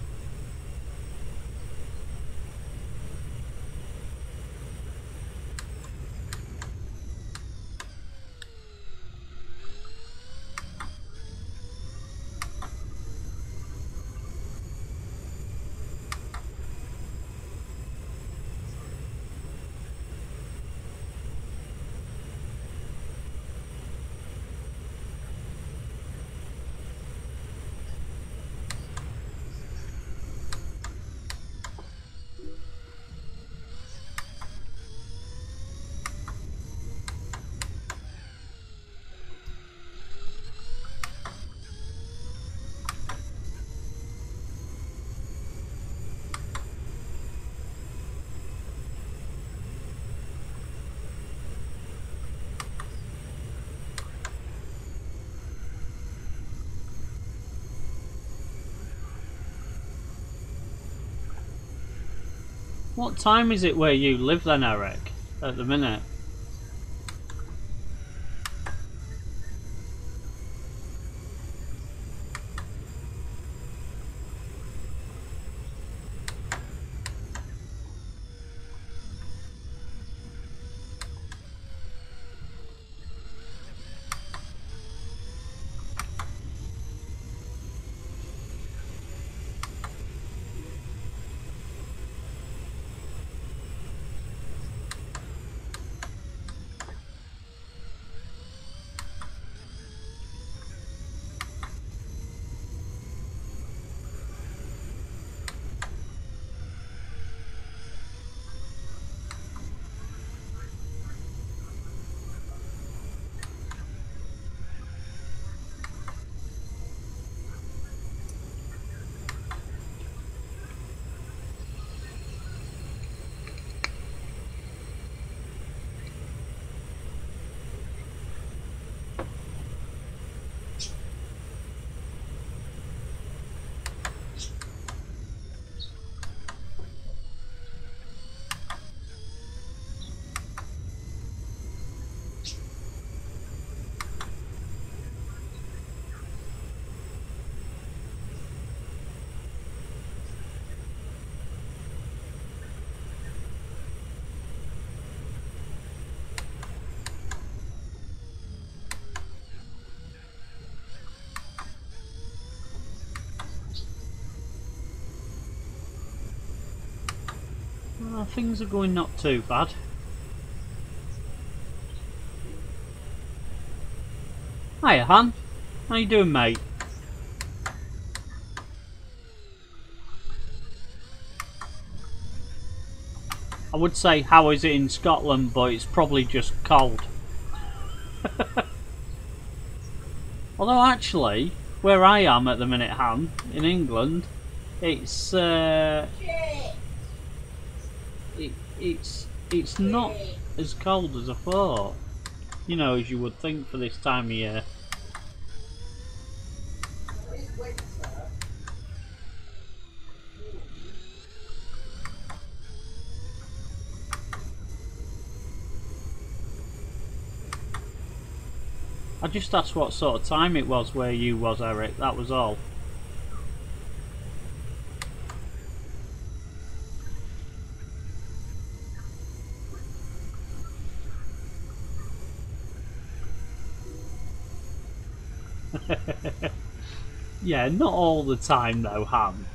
What time is it where you live then, Eric, at the minute? Well, things are going not too bad. Hiya, Han. How you doing, mate? I would say how is it in Scotland, but it's probably just cold. Although actually, where I am at the minute, Han, in England, it's it's not as cold as I thought. You know, as you would think for this time of year. I just asked what sort of time it was where you was, Eric, that was all. Yeah, not all the time though, Han.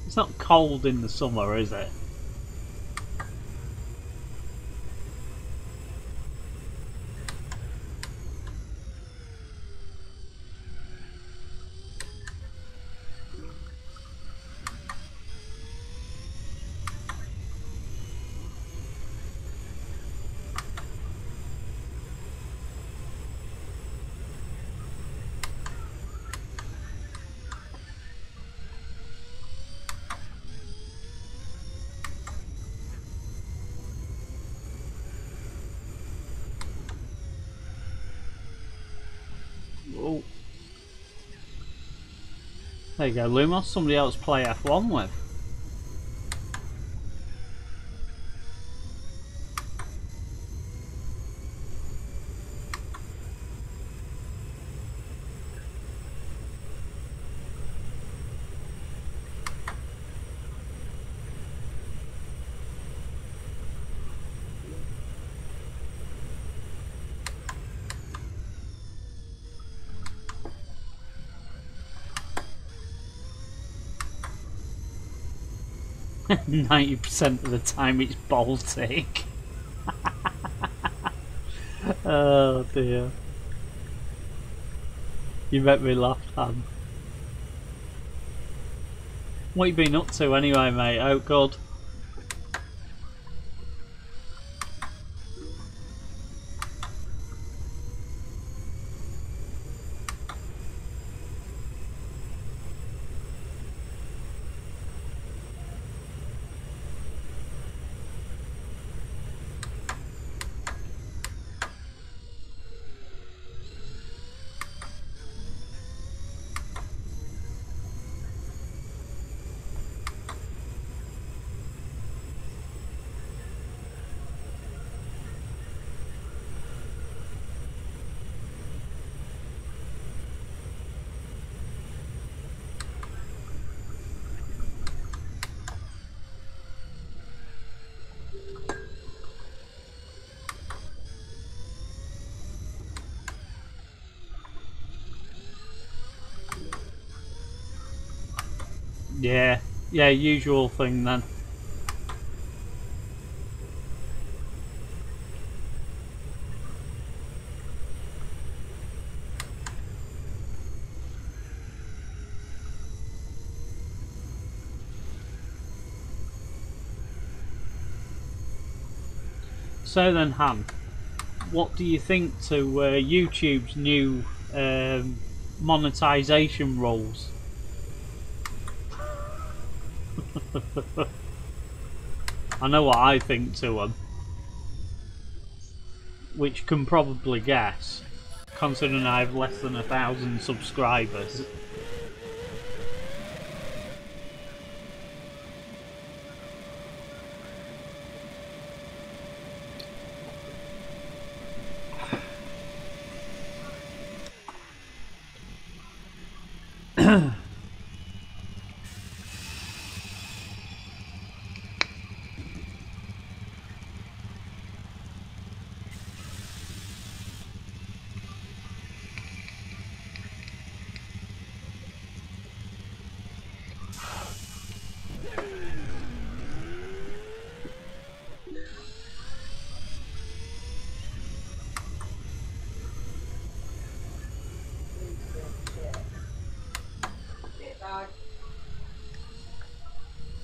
It's not cold in the summer, is it? Oh. There you go, Lumos, somebody else play F1 with. %90 of the time it's Baltic. Oh dear. You make me laugh, Han. What you been up to anyway, mate? Oh good. Yeah, yeah, usual thing then. So then, Han, what do you think to YouTube's new monetization rules? I know what I think to them, which you can probably guess, considering I have less than 1,000 subscribers.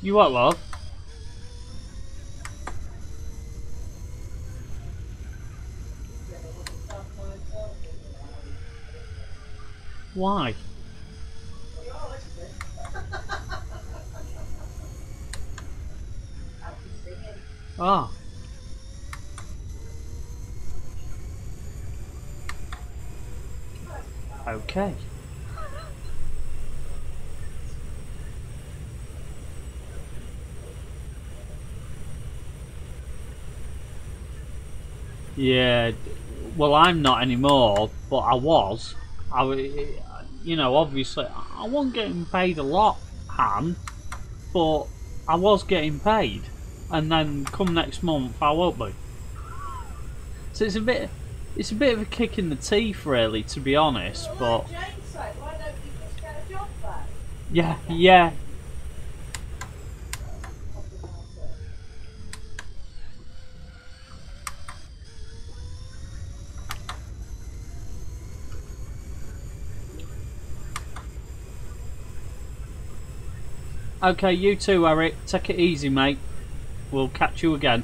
You what, love? Why? Ah. Okay. Yeah, well, I'm not anymore, but I was. You know, obviously, I wasn't getting paid a lot, Han, but I was getting paid, and then come next month, I won't be. So it's a bit of a kick in the teeth, really, to be honest. But Jane said, why don't you just get a job back? yeah, yeah. Okay, you too, Eric. Take it easy, mate. We'll catch you again.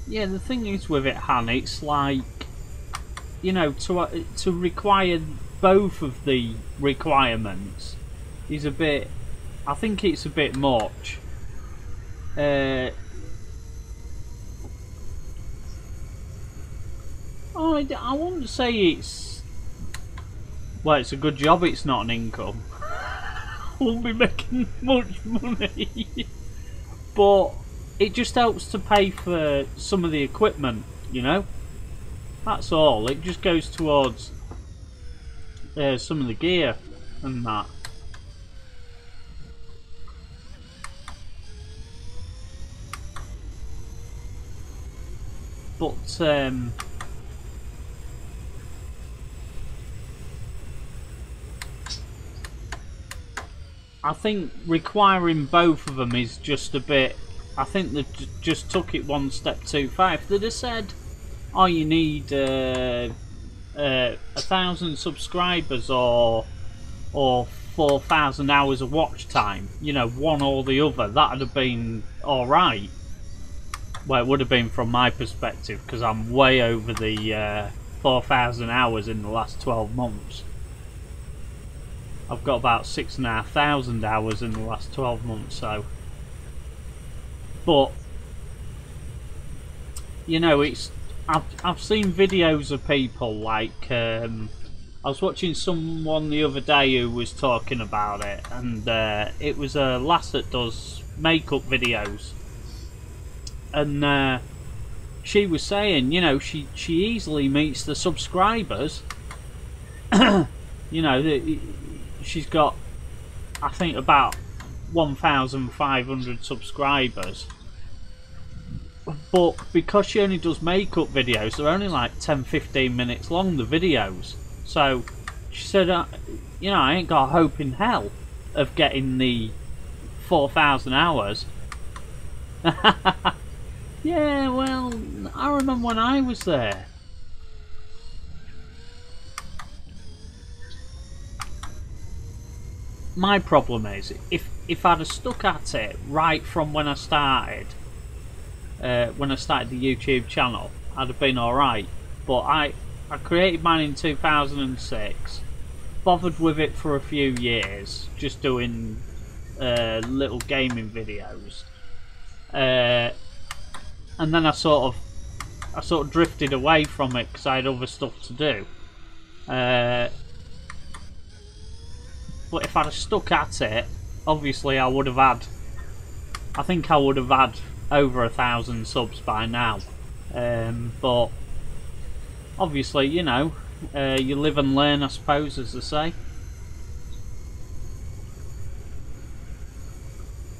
Yeah, the thing is with it, Han, it's like, you know, to require both of the requirements is a bit. I think it's a bit much. I wouldn't say it's. Well, it's a good job. It's not an income. Won't be making much money, but it just helps to pay for some of the equipment, you know? That's all. It just goes towards some of the gear and that. But I think requiring both of them is just a bit. I think they just took it one step too far. If they'd have said, "Oh, you need 1,000 subscribers or 4,000 hours of watch time," you know, one or the other, that'd have been all right. Well, it would have been from my perspective because I'm way over the 4,000 hours in the last 12 months. I've got about 6,500 hours in the last 12 months, so. But you know, I've seen videos of people like I was watching someone the other day who was talking about it, and it was a lass that does makeup videos, and she was saying, you know, she easily meets the subscribers. You know, she's got, I think, about 1,500 subscribers. But because she only does makeup videos, they're only like 10-15 minutes long, the videos. So she said, you know, I ain't got a hope in hell of getting the 4,000 hours. Yeah, well, I remember when I was there. My problem is, if I'd have stuck at it right from when I started the YouTube channel, I'd have been alright. But I created mine in 2006, bothered with it for a few years, just doing little gaming videos, and then I sort of drifted away from it because I had other stuff to do. But if I'd have stuck at it, obviously I would have had, I think I would have had over 1,000 subs by now. But obviously, you know, you live and learn, I suppose, as they say.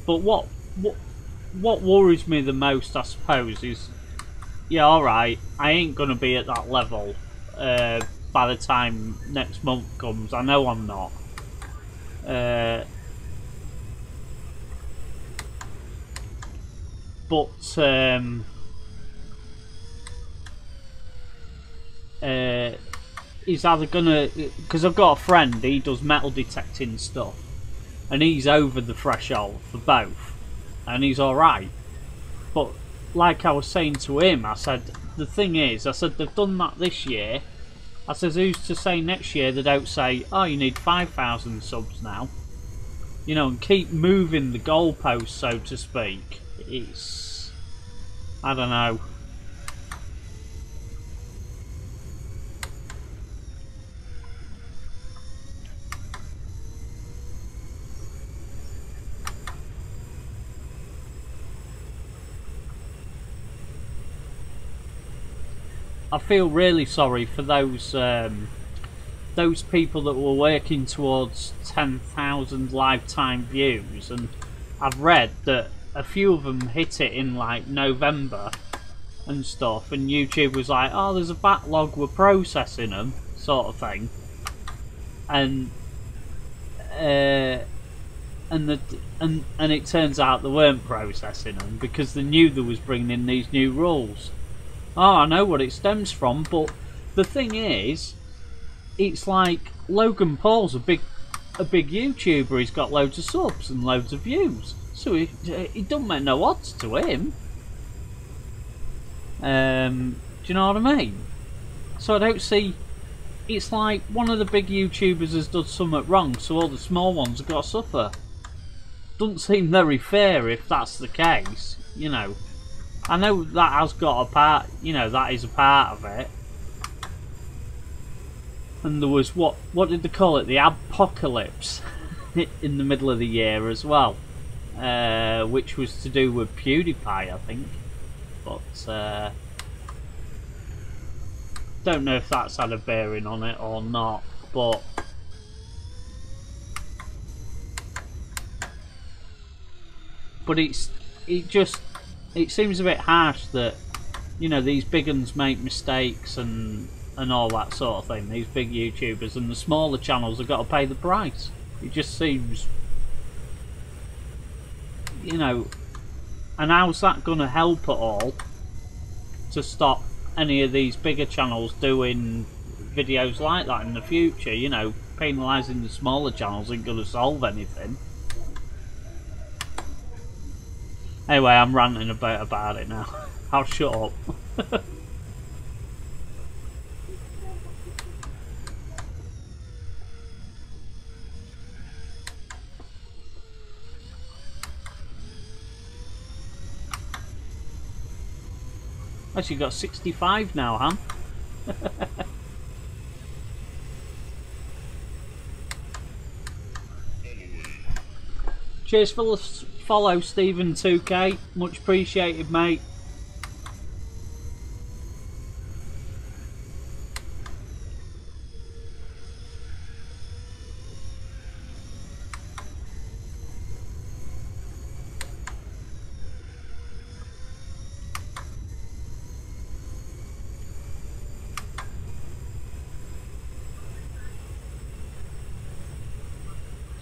But what worries me the most, I suppose, is, yeah, alright, I ain't gonna be at that level by the time next month comes. I know I'm not. But he's either gonna, because I've got a friend, he does metal detecting stuff, and he's over the threshold for both, and he's alright. But like I was saying to him, I said, the thing is, I said, they've done that this year. I said, who's to say next year they don't say, oh, you need 5,000 subs now? You know, and keep moving the goalposts, so to speak. It's, I don't know. I feel really sorry for those people that were working towards 10,000 lifetime views, and I've read that a few of them hit it in like November and stuff, and YouTube was like, oh, there's a backlog, we're processing them, sort of thing. And it turns out they weren't processing them because they knew they was bringing in these new rules. Oh, I know what it stems from, but the thing is, it's like Logan Paul's a big YouTuber. He's got loads of subs and loads of views, so it don't make no odds to him. Do you know what I mean? So I don't see. It's like one of the big YouTubers has done something wrong, so all the small ones have got to suffer. Doesn't seem very fair if that's the case, you know. I know that has got a part, you know, that is a part of it. And there was, what did they call it? The apocalypse in the middle of the year as well. Which was to do with PewDiePie, I think. But, don't know if that's had a bearing on it or not, but it seems a bit harsh that, you know, these big uns make mistakes and all that sort of thing, these big YouTubers, and the smaller channels have got to pay the price. It just seems, you know, and how's that going to help at all to stop any of these bigger channels doing videos like that in the future? You know, penalising the smaller channels ain't going to solve anything. Anyway, I'm ranting about it now. I'll shut up. Actually got 65 now, Han. Cheers for the follow, Stephen 2K. Much appreciated, mate.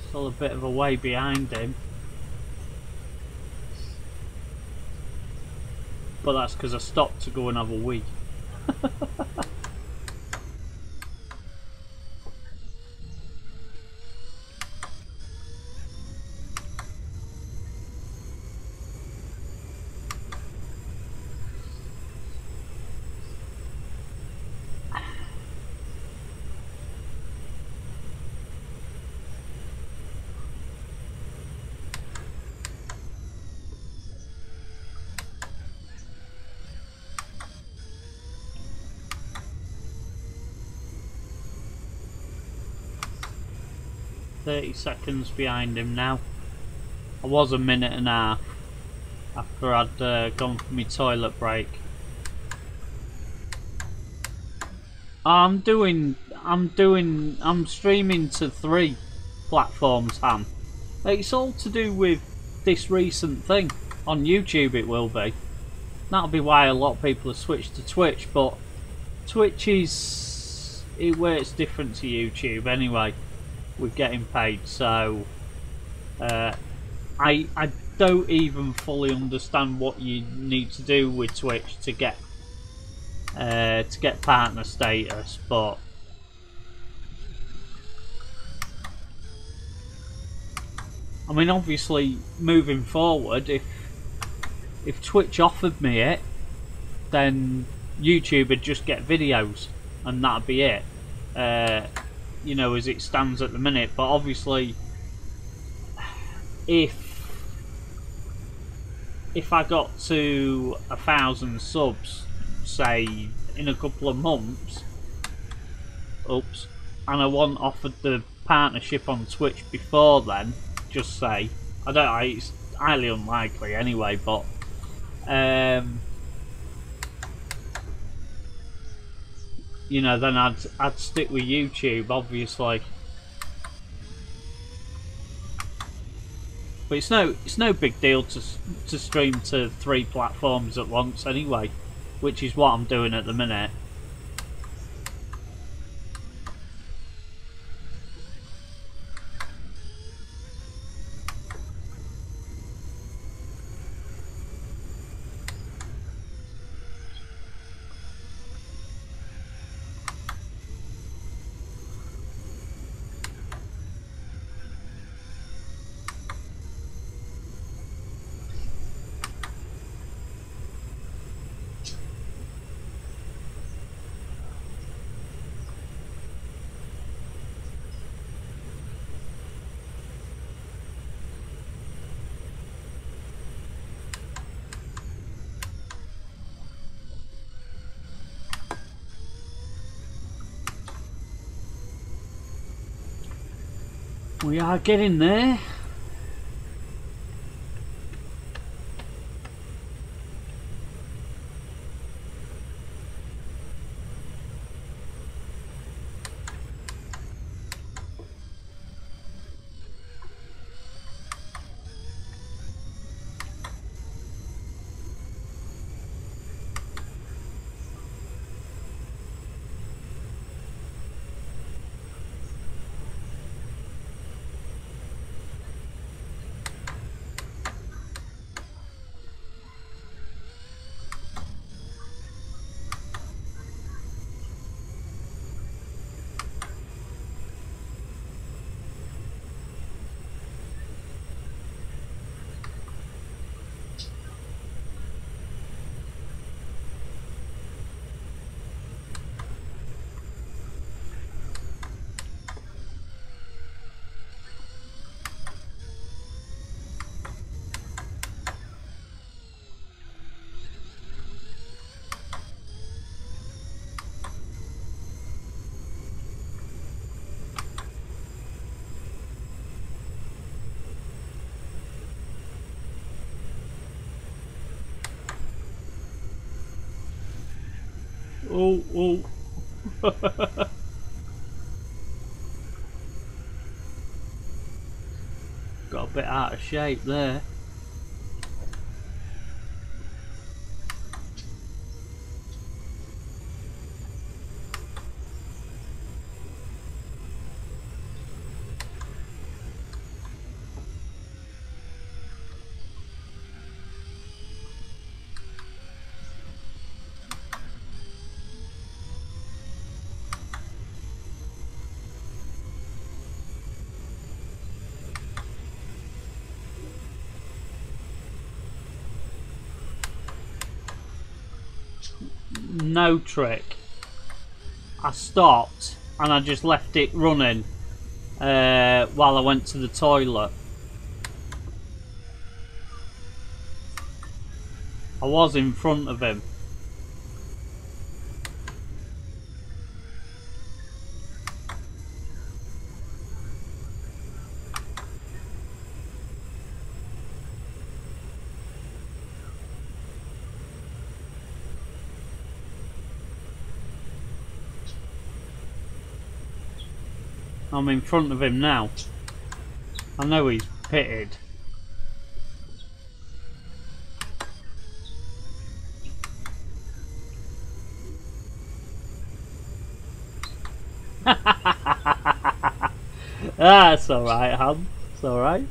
Still a bit of a way behind him. But that's because I stopped to go and have a wee. 30 seconds behind him now. I was a minute and a half after I'd gone for my toilet break. I'm streaming to 3 platforms, Han. It's all to do with this recent thing. On YouTube it will be. That'll be why a lot of people have switched to Twitch, but Twitch is... it works different to YouTube anyway, with getting paid, so I don't even fully understand what you need to do with Twitch to get partner status, but I mean, obviously moving forward, if Twitch offered me it, then YouTube would just get videos and that'd be it, you know, as it stands at the minute. But obviously if I got to 1,000 subs, say in a couple of months, oops, and I wasn't offered the partnership on Twitch before then, just say, it's highly unlikely anyway, but you know, then I'd stick with YouTube, obviously. But it's no big deal to stream to 3 platforms at once anyway, which is what I'm doing at the minute. We are getting there. oh. Got a bit out of shape there. No trick. I stopped and I just left it running while I went to the toilet. I was in front of him. I'm in front of him now. I know he's pitted. That's alright, Han. It's alright.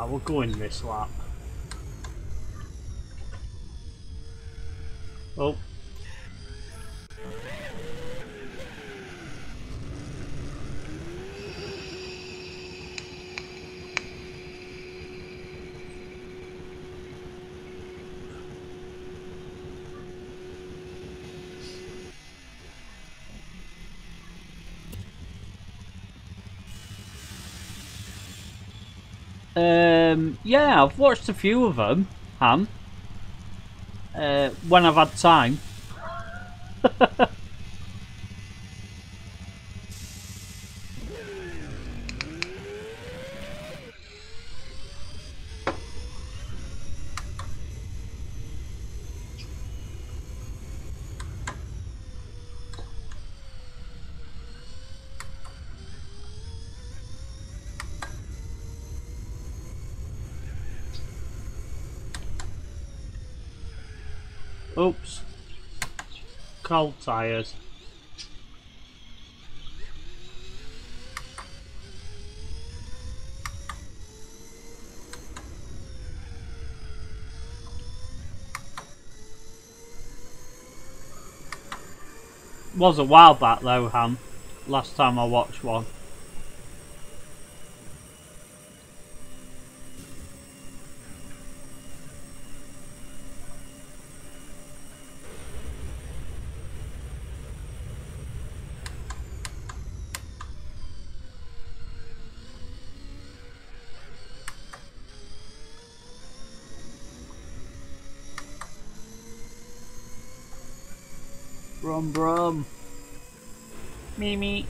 We'll go in this lap. Oh. Yeah, I've watched a few of them, Han. When I've had time. Oops. Cold tyres. Was a while back though, Han. Last time I watched one. Brum brum. Mimi.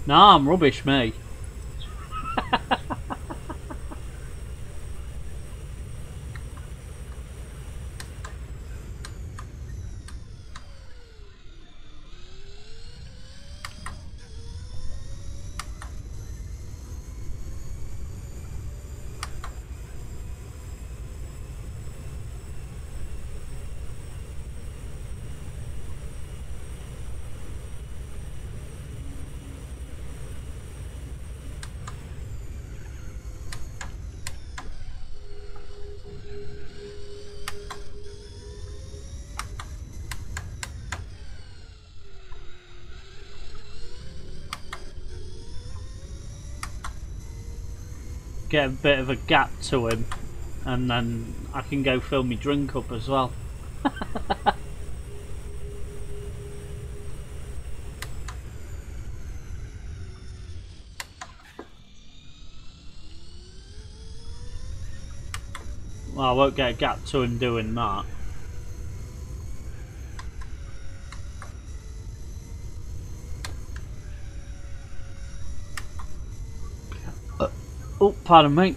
Nah, I'm rubbish, me. Get a bit of a gap to him, and then I can go fill my drink up as well. Well, I won't get a gap to him doing that. Oh, pardon me.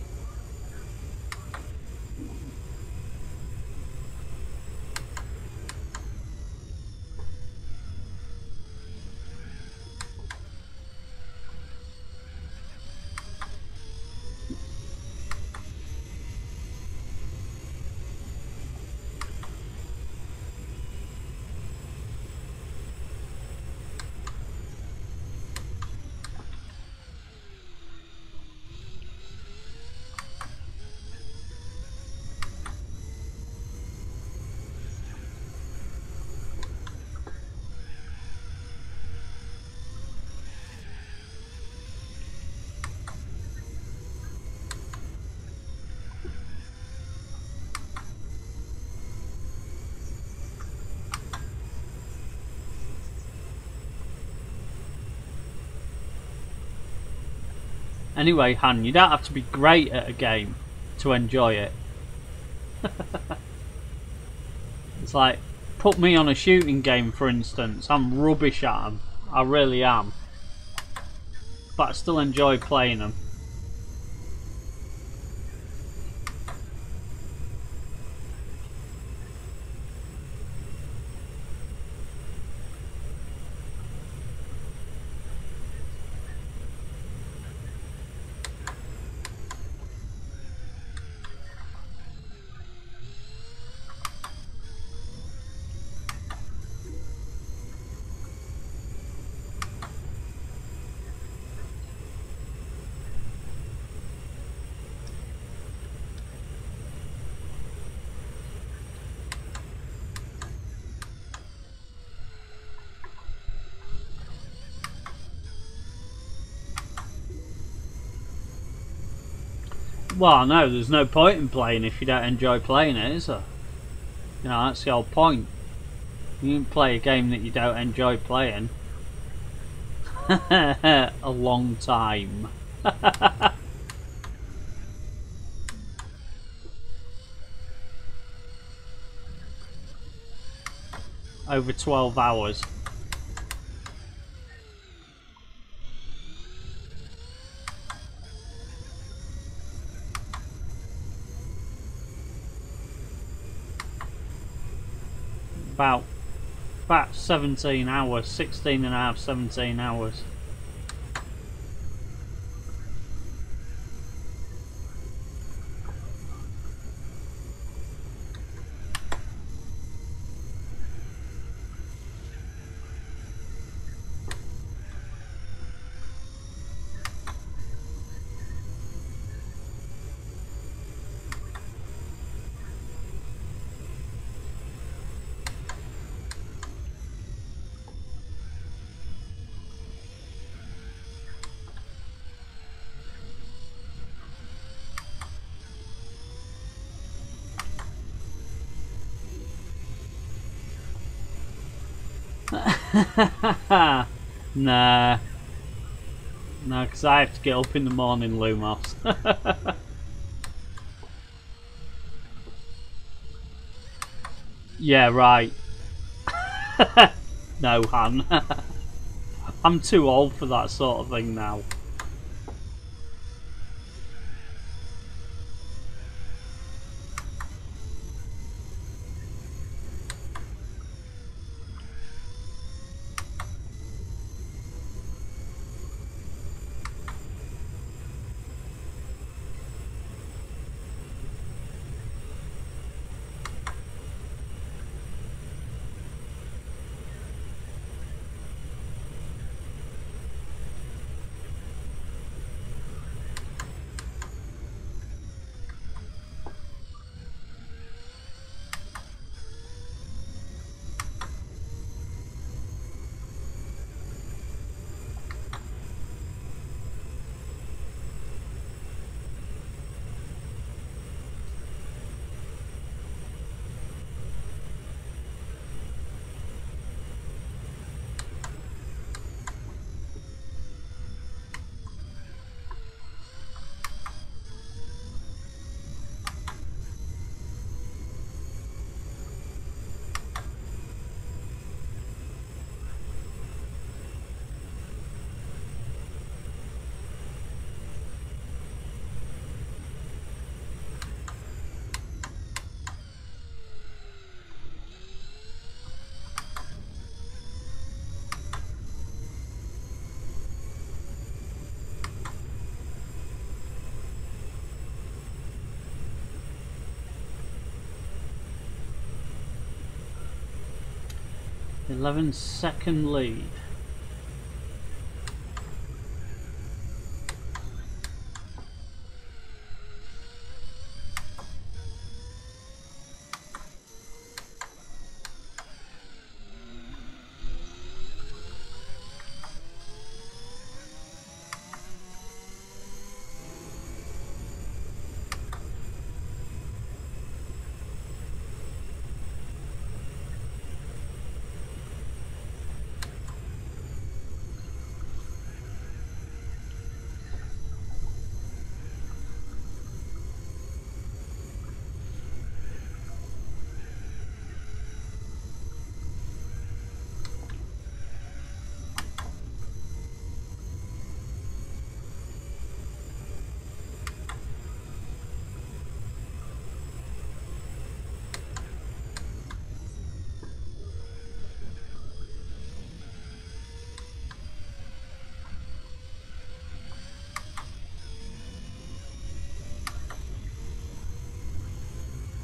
Anyway, Han, you don't have to be great at a game to enjoy it. It's like, put me on a shooting game, for instance. I'm rubbish at them. I really am. But I still enjoy playing them. Well, no, there's no point in playing if you don't enjoy playing it, is there? You know, that's the whole point. You can play a game that you don't enjoy playing. A long time. Over 12 hours. About 17 hours, 16 and a half, 17 hours. Nah. No, because I have to get up in the morning, Lumos. Yeah, right. No, Han. I'm too old for that sort of thing now. "11-second lead."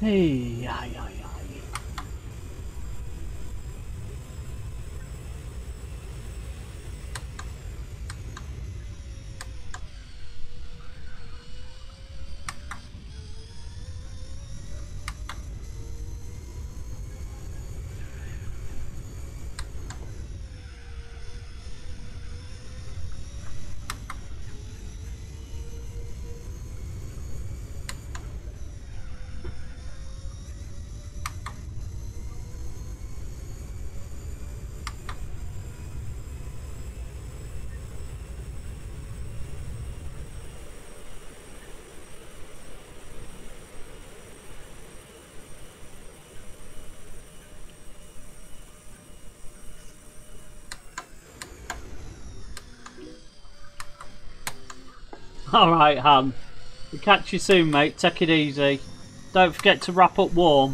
Hey, ay, ay, ay. Alright, Han. We'll catch you soon, mate. Take it easy. Don't forget to wrap up warm.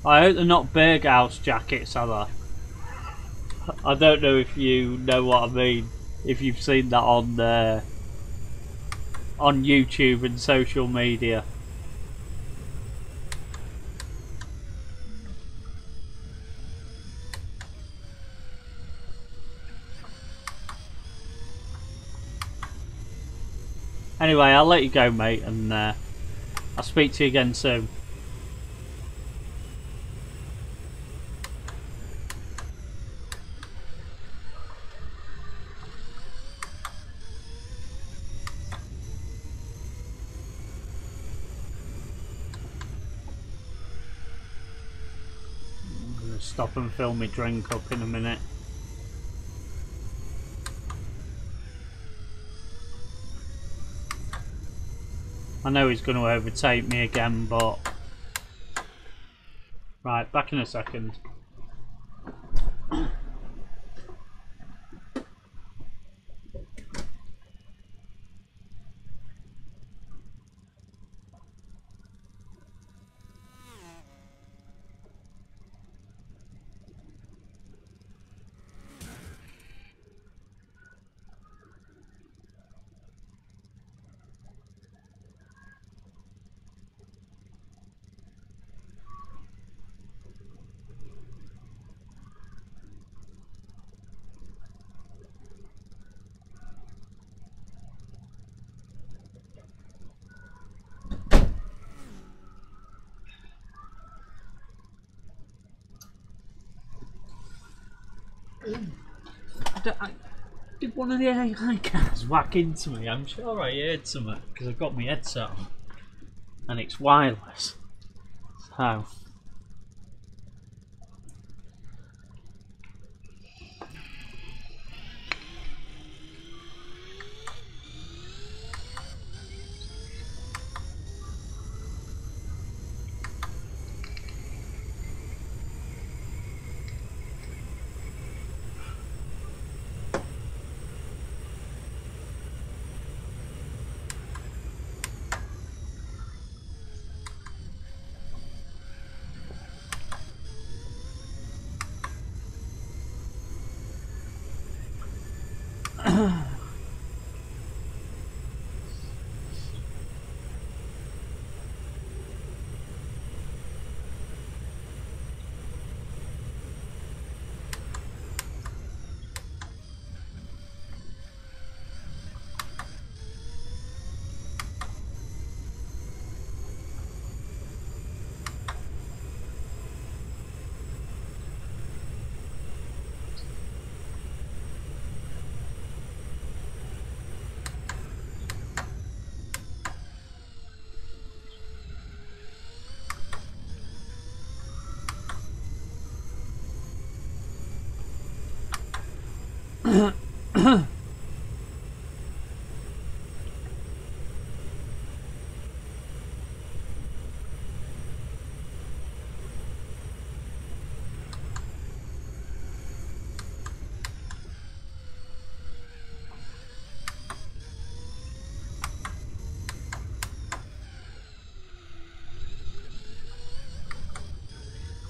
I hope they're not Berghaus jackets, are they? I don't know if you know what I mean. If you've seen that on YouTube and social media. Anyway, I'll let you go, mate, and I'll speak to you again soon. I'm gonna stop and fill my drink up in a minute. I know he's going to overtake me again, but... Right, back in a second. Did one of the AI cars whack into me? I'm sure I heard something because I've got my headset on and it's wireless. So.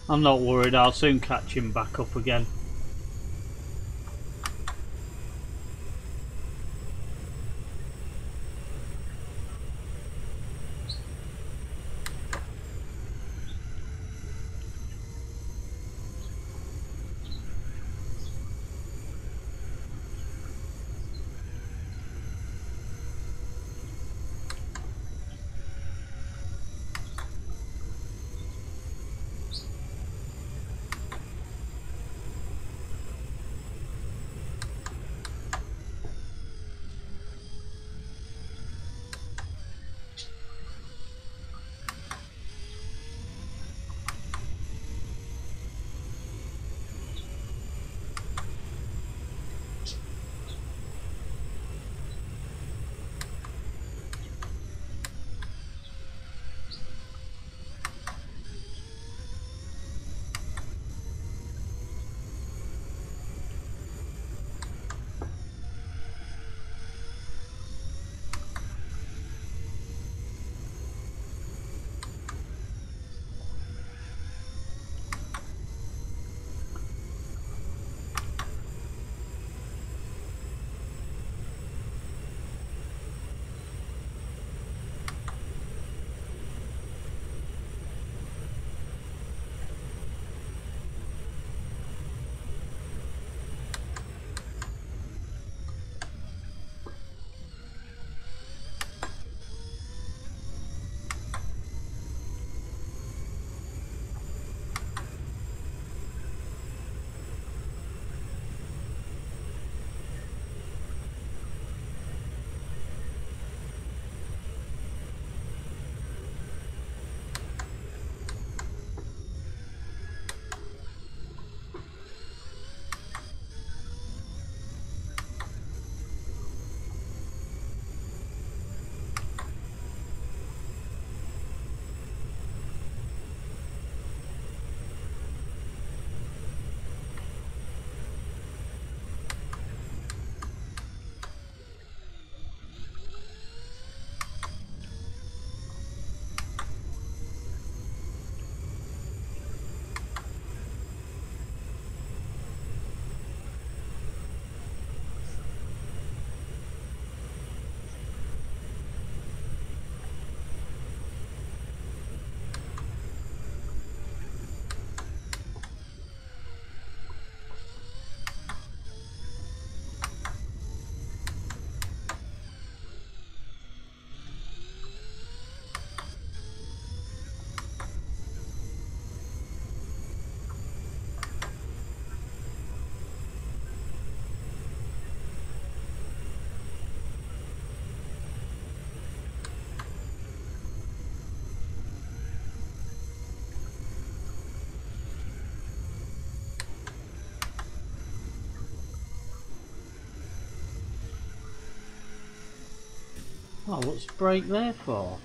I'm not worried, I'll soon catch him back up again. Oh, what's the brake there for?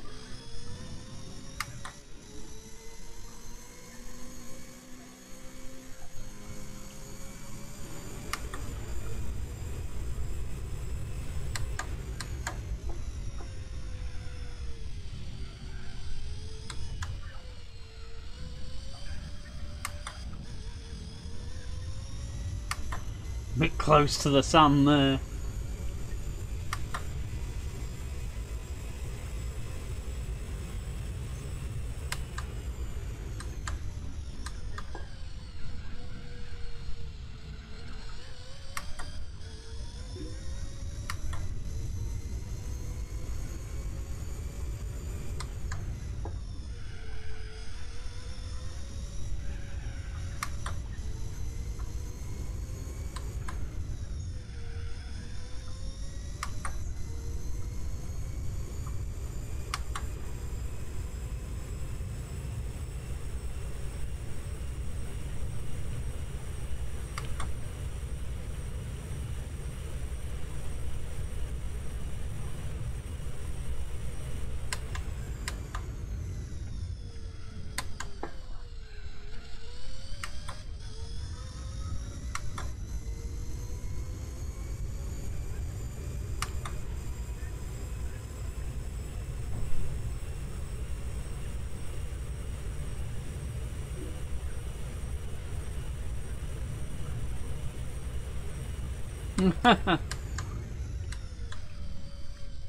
A bit close to the sand there.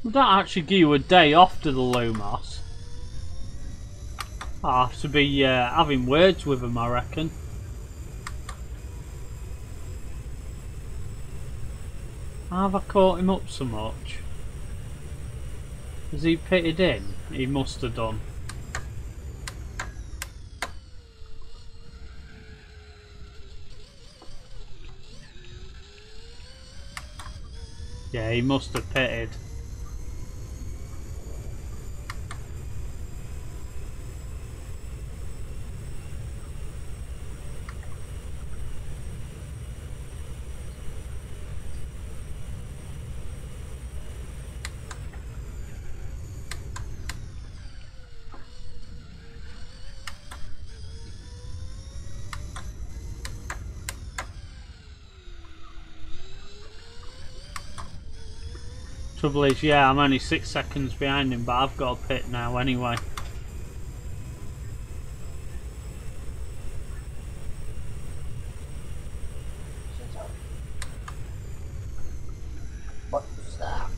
Would that actually give you a day off to the Lumos? I'll have to be having words with him, I reckon. Have I caught him up so much? Has he pitted in? He must have done. Yeah, he must have pitted. Trouble is, yeah, I'm only 6 seconds behind him, but I've got a pit now anyway. What was that?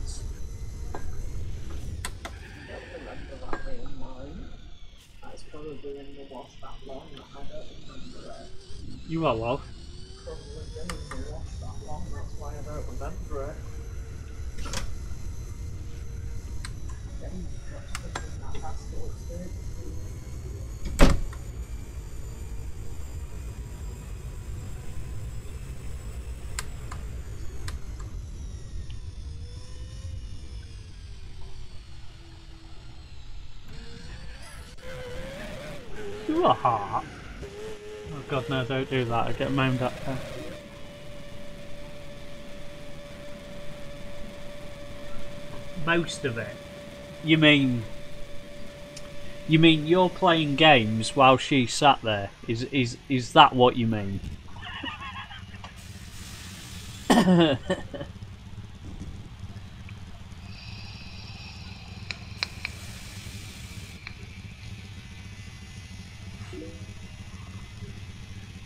Don't remember that being mine. That's probably in the wash that long that I don't remember it. You are love. Probably been in the wash that long, that's why I don't remember it. You are hot. Oh god, no, don't do that. I get moaned at there. Most of it. You mean you're playing games while she sat there? Is that what you mean?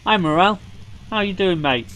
Hi Morel, how you doing, mate?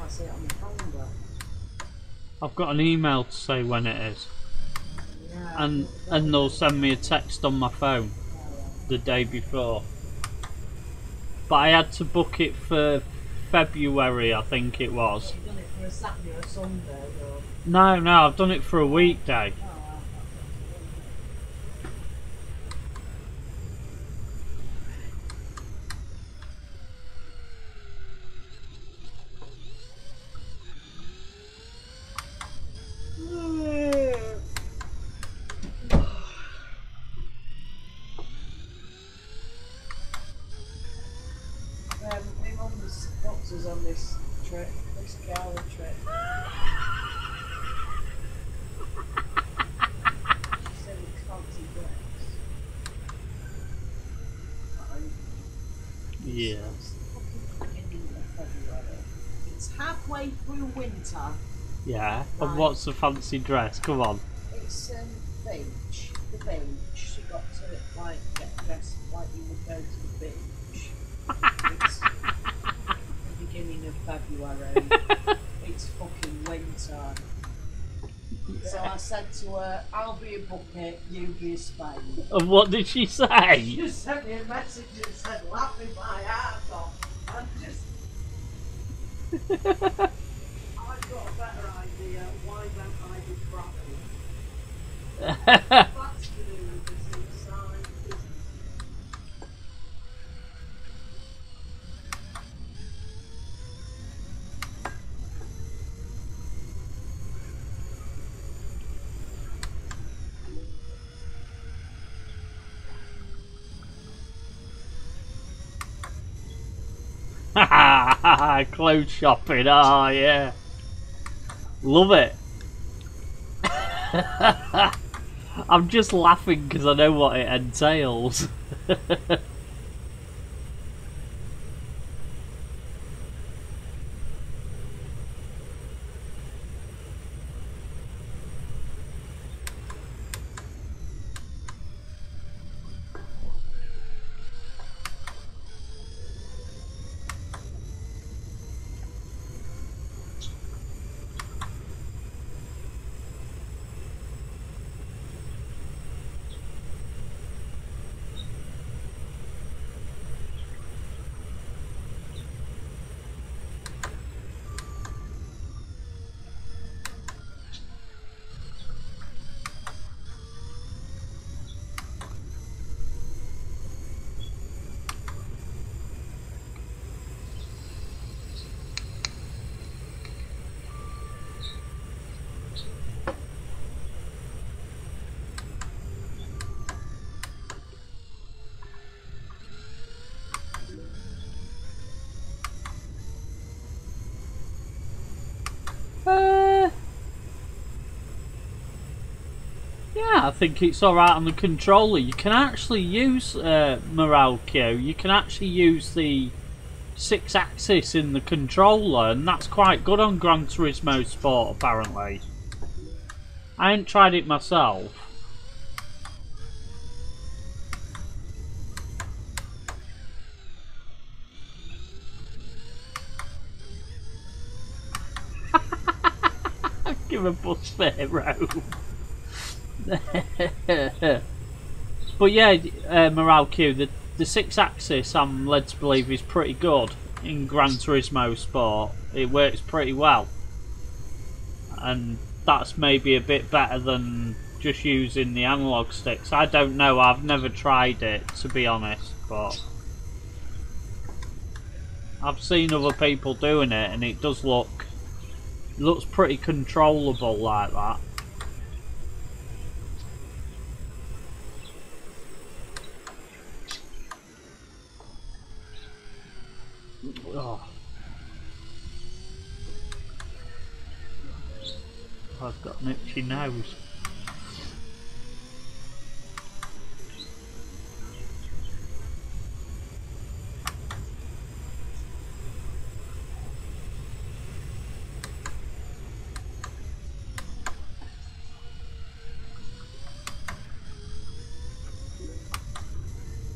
can't see it on the calendar. I've got an email to say when it is. Yeah, And they'll send me a text on my phone the day before. But I had to book it for February, I think it was. You've done it for a Saturday or a Sunday, or... No, I've done it for a weekday. My mum's booked us on this trip, this gala trip. She said it's fancy dress. Yeah. It's the fucking beginning of February. It's halfway through winter. Yeah. And Right. what's the fancy dress? Come on. It's beach. The beach. You got to like get dressed like you would go to the beach. It's the beginning of February. It's fucking winter. So I said to her, I'll be a bucket, you be a spade. And what did she say? She just sent me a message that said, laughing my ass off. I'm just... I've got a better idea. Why don't I be properly? That's to do with this inside business. Clothes shopping, oh yeah. Love it. I'm just laughing because I know what it entails. Yeah, I think it's alright on the controller. You can actually use Moralco. You can actually use the 6-axis in the controller, and that's quite good on Gran Turismo Sport, apparently. I ain't tried it myself. Give a bus fare road. But yeah, Moralco, the 6-axis I'm led to believe is pretty good in Gran Turismo Sport. It works pretty well, and that's maybe a bit better than just using the analog sticks. I don't know, I've never tried it, to be honest, but I've seen other people doing it, and it does looks pretty controllable like that. Oh. I've got an itchy nose.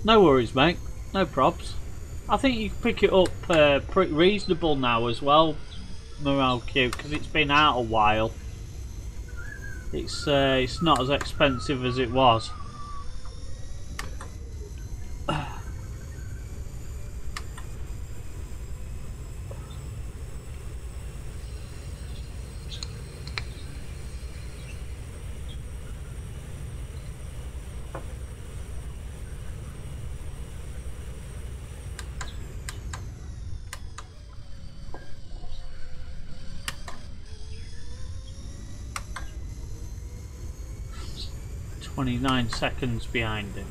No worries, mate. No probs. I think you can pick it up pretty reasonable now as well, Morale Q because it's been out a while. It's not as expensive as it was. 29 seconds behind him.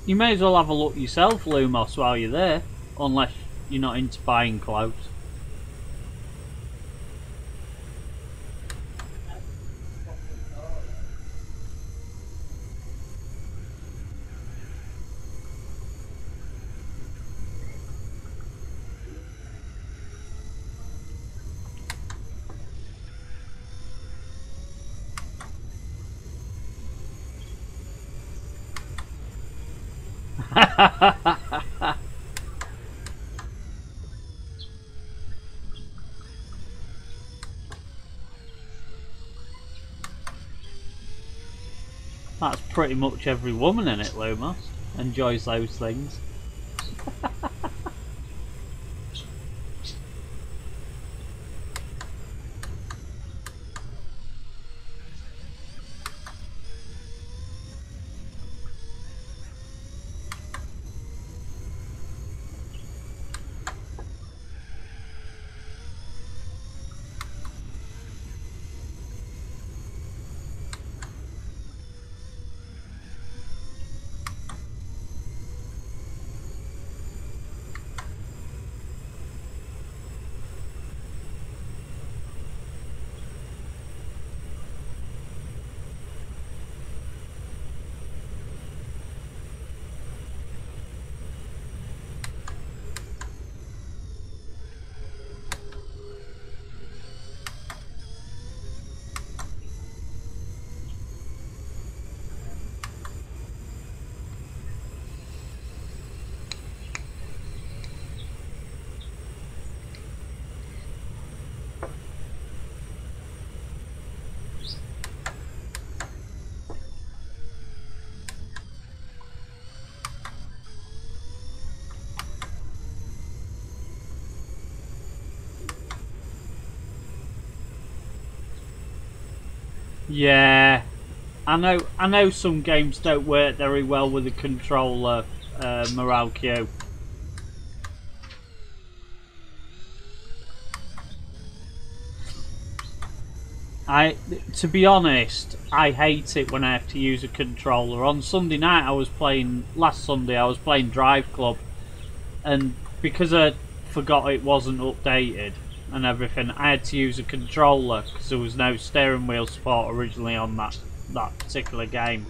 You may as well have a look yourself, Lumos, while you're there, unless you're not into buying clothes. That's pretty much every woman in it, Lumos. Enjoys those things. Yeah, I know some games don't work very well with the controller, Morale Q. To be honest, I hate it when I have to use a controller. On Sunday night last Sunday I was playing Drive Club, and because I forgot it wasn't updated and everything, I had to use a controller because there was no steering wheel support originally on that particular game.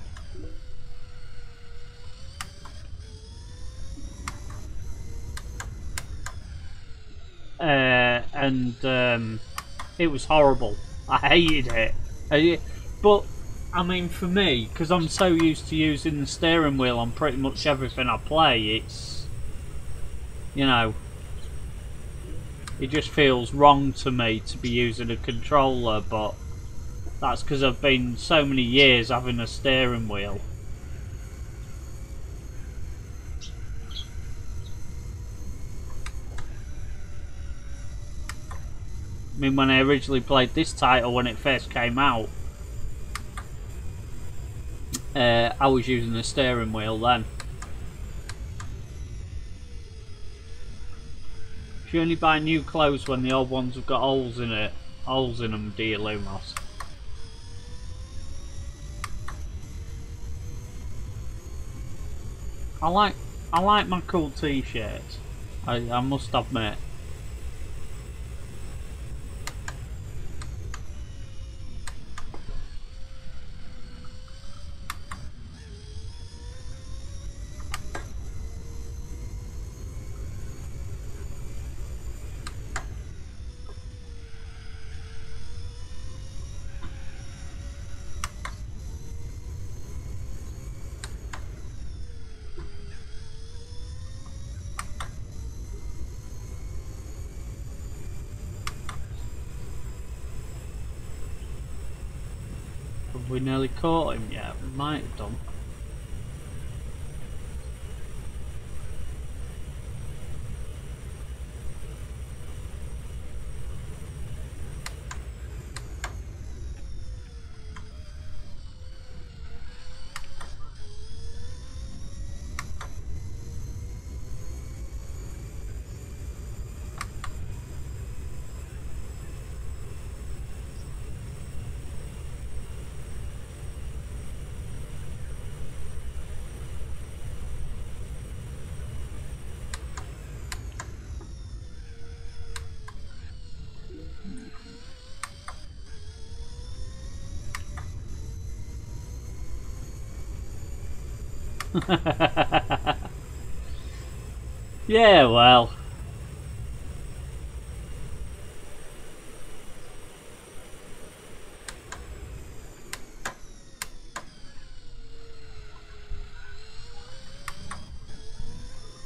It was horrible. I hated it. But I mean, for me, because I'm so used to using the steering wheel on pretty much everything I play, it's, you know, it just feels wrong to me to be using a controller. But That's because I've been so many years having a steering wheel. I mean, when I originally played this title when it first came out, I was using a steering wheel then. If you only buy new clothes when the old ones have got holes in them, do you, Lumos? I like my cool t-shirts. I must admit. Have we nearly caught him yet? We might have done. Yeah, well.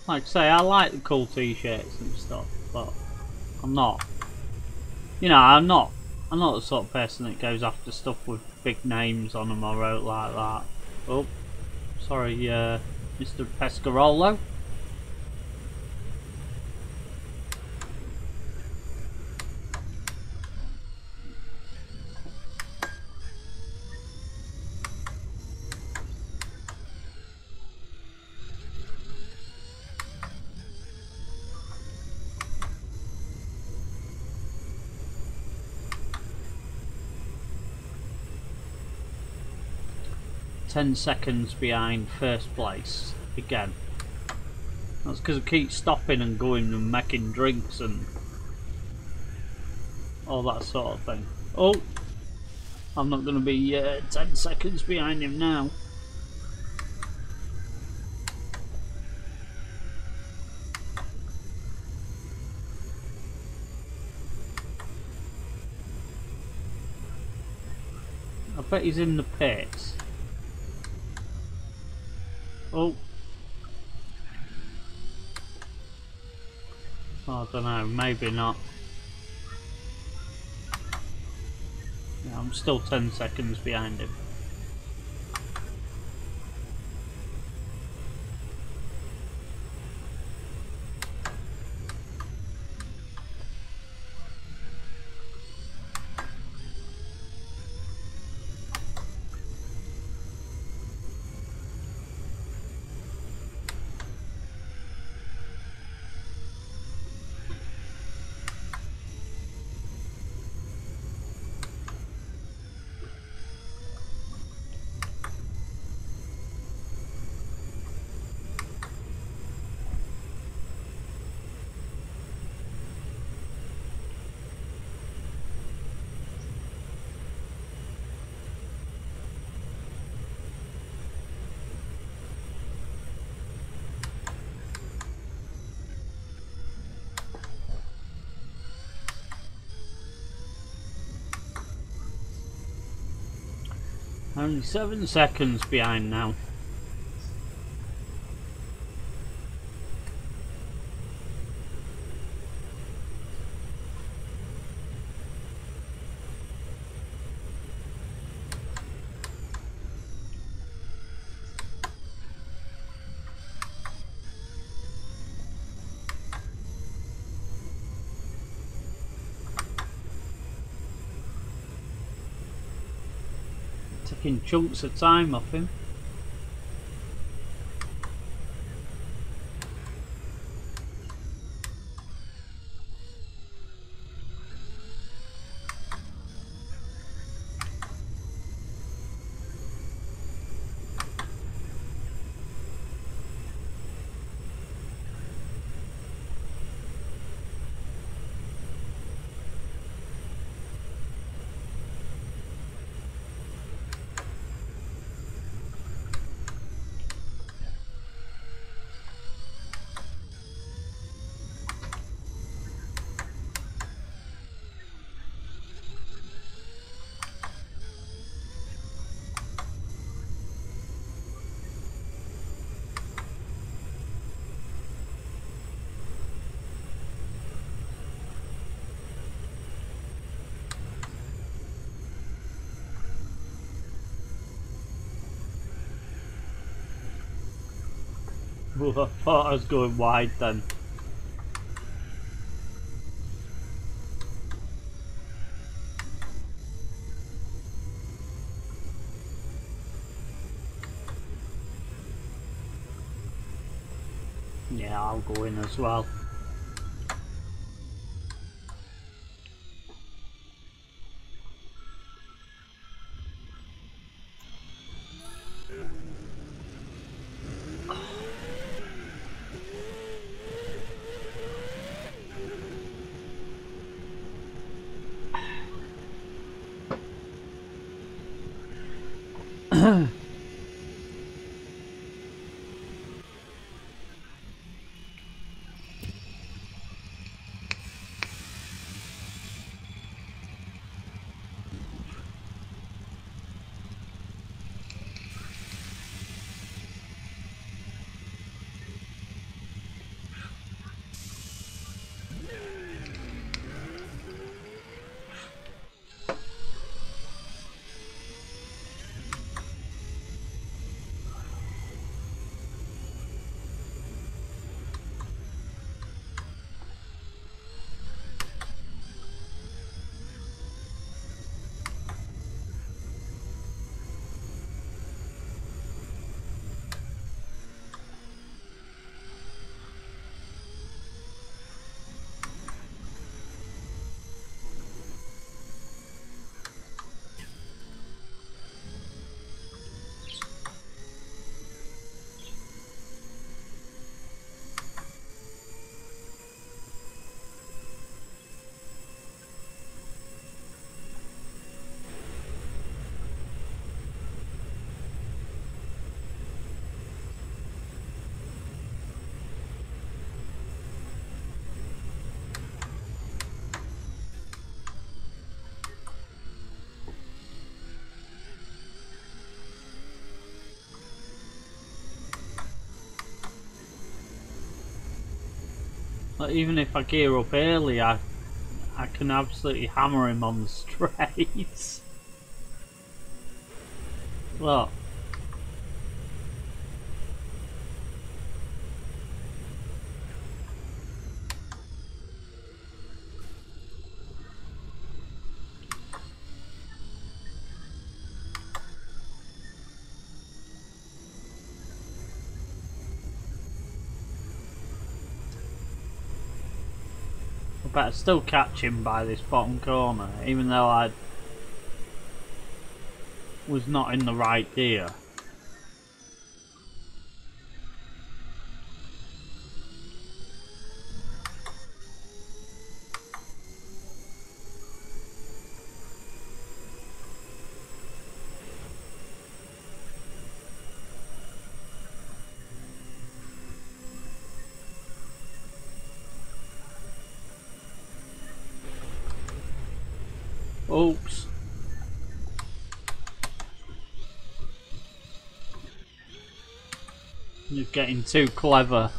Like I say, I like the cool t-shirts and stuff, but I'm not. You know, I'm not the sort of person that goes after stuff with big names on them or out like that. Oh, sorry, Mr. Pescarolo. $10 behind first place again. That's because I keep stopping and going and making drinks and all that sort of thing. Oh, I'm not going to be 10 seconds behind him now. I bet he's in the pits. Oh. I don't know, maybe not. Yeah, I'm still 10 seconds behind him. Only 7 seconds behind now. taking chunks of time off him. Ooh, I thought I was going wide then. Yeah, I'll go in as well. Like, even if I gear up early, I can absolutely hammer him on the straights. Look. But I still catch him by this bottom corner, even though I was not in the right gear. Oops. You're getting too clever.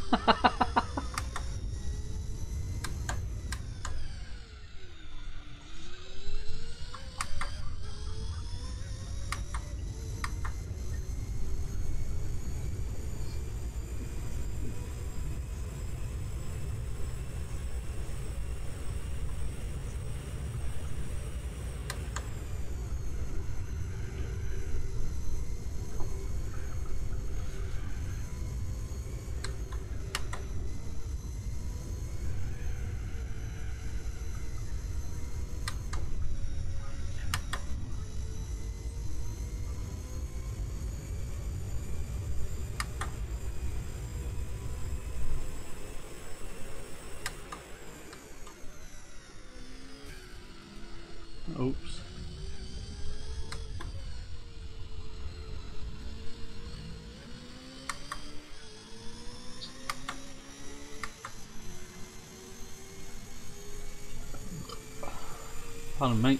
Oops. Pardon me.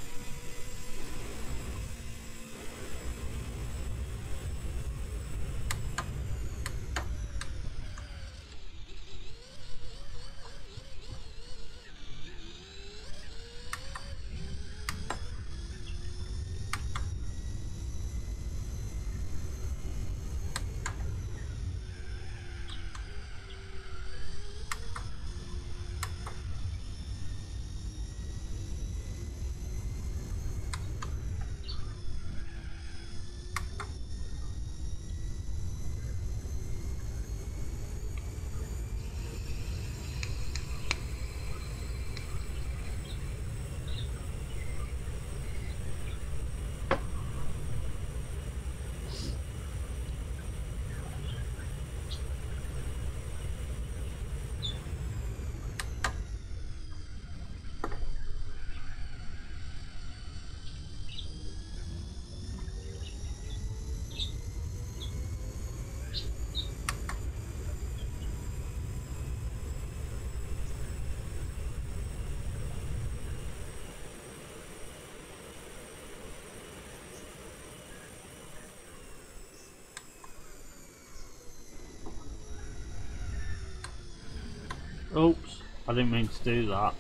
Oops, I didn't mean to do that.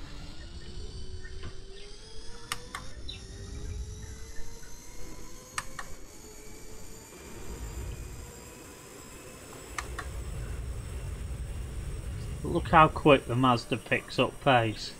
But look how quick the Mazda picks up pace.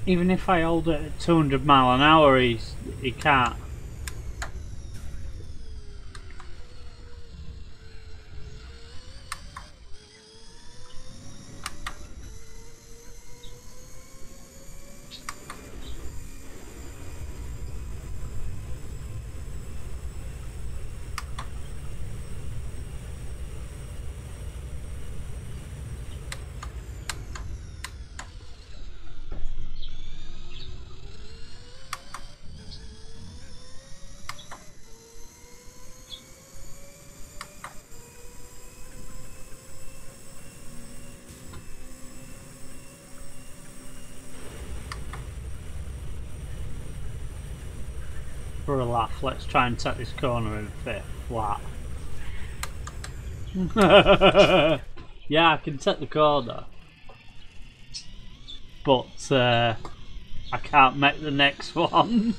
Even if I hold it at 200 mile an hour, he can't. for a laugh, let's try and take this corner in fifth, flat. Yeah, I can take the corner. But I can't make the next one.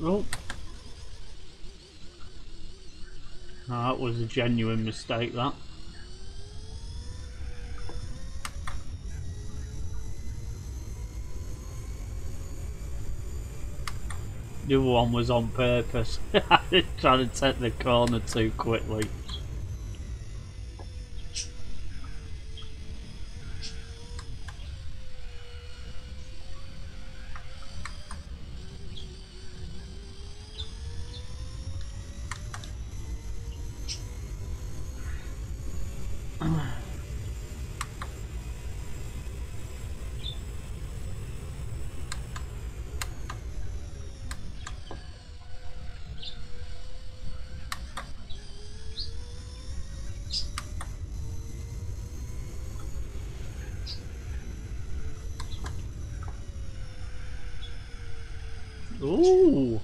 Oh. Oh, that was a genuine mistake, that. The other one was on purpose. I was trying to take the corner too quickly. Ooh,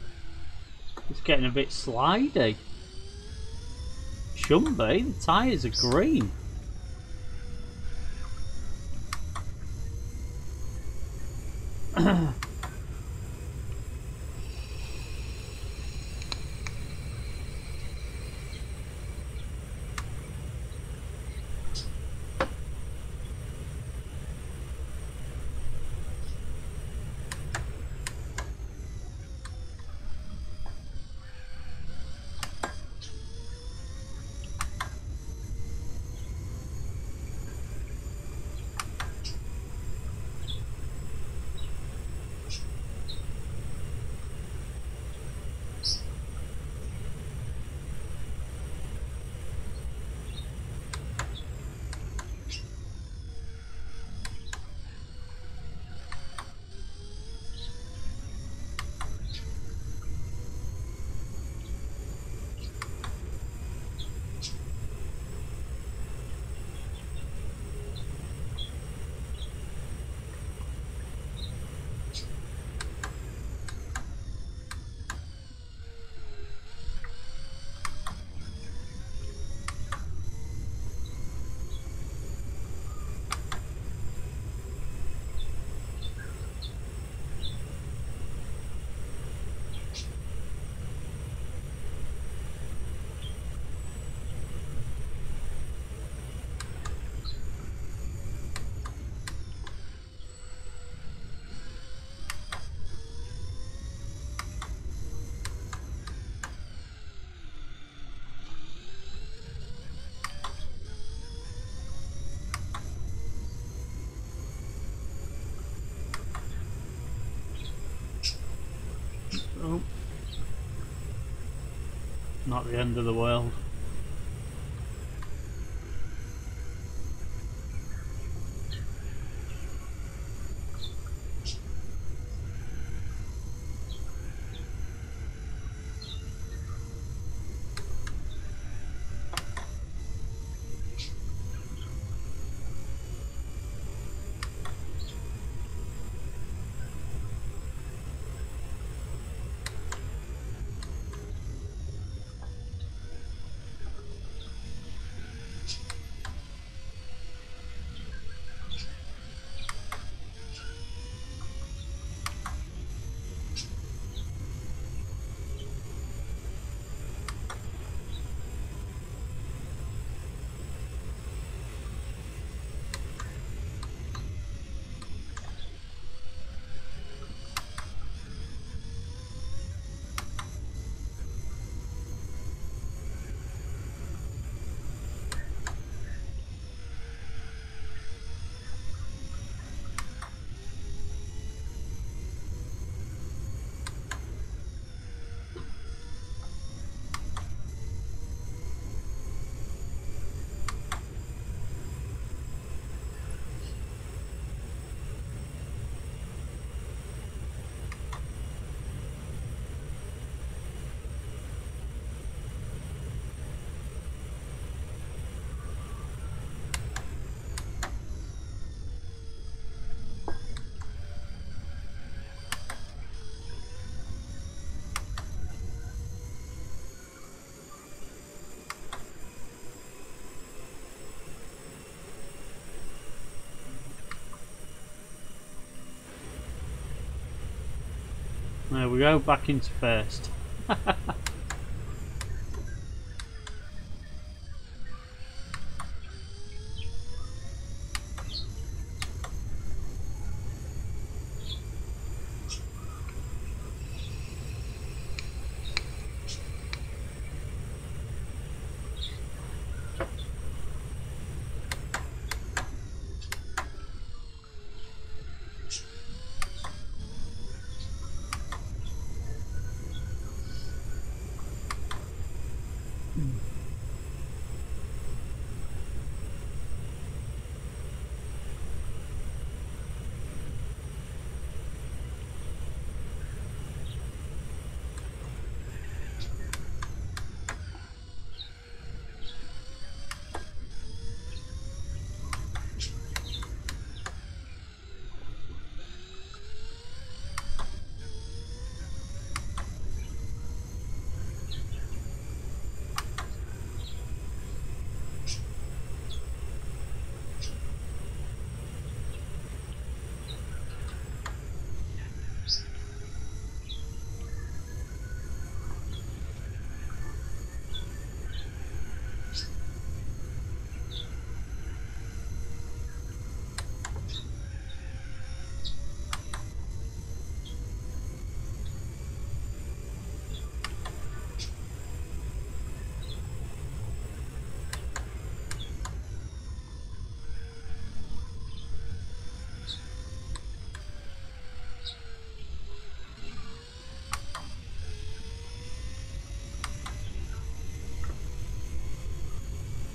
it's getting a bit slidey. Shouldn't be, the tyres are green. Oh. Not the end of the world. There we go, back into first.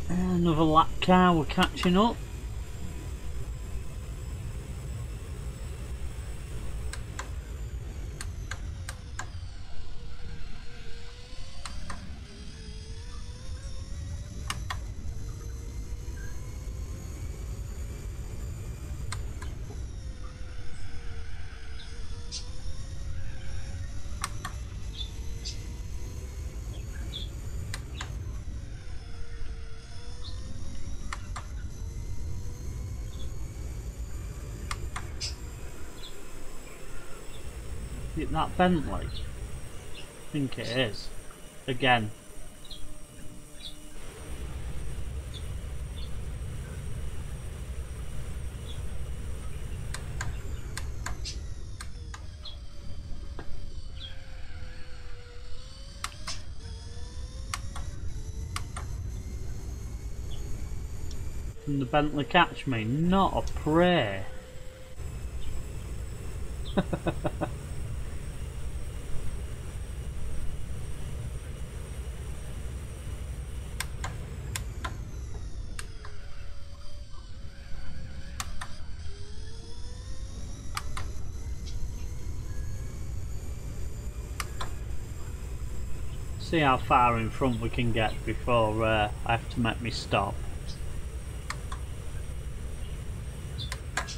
Another lap car, we're catching up. Is it that Bentley? I think it is. Again. Can the Bentley catch me? Not a prayer. See how far in front we can get before I have to make me stop. Have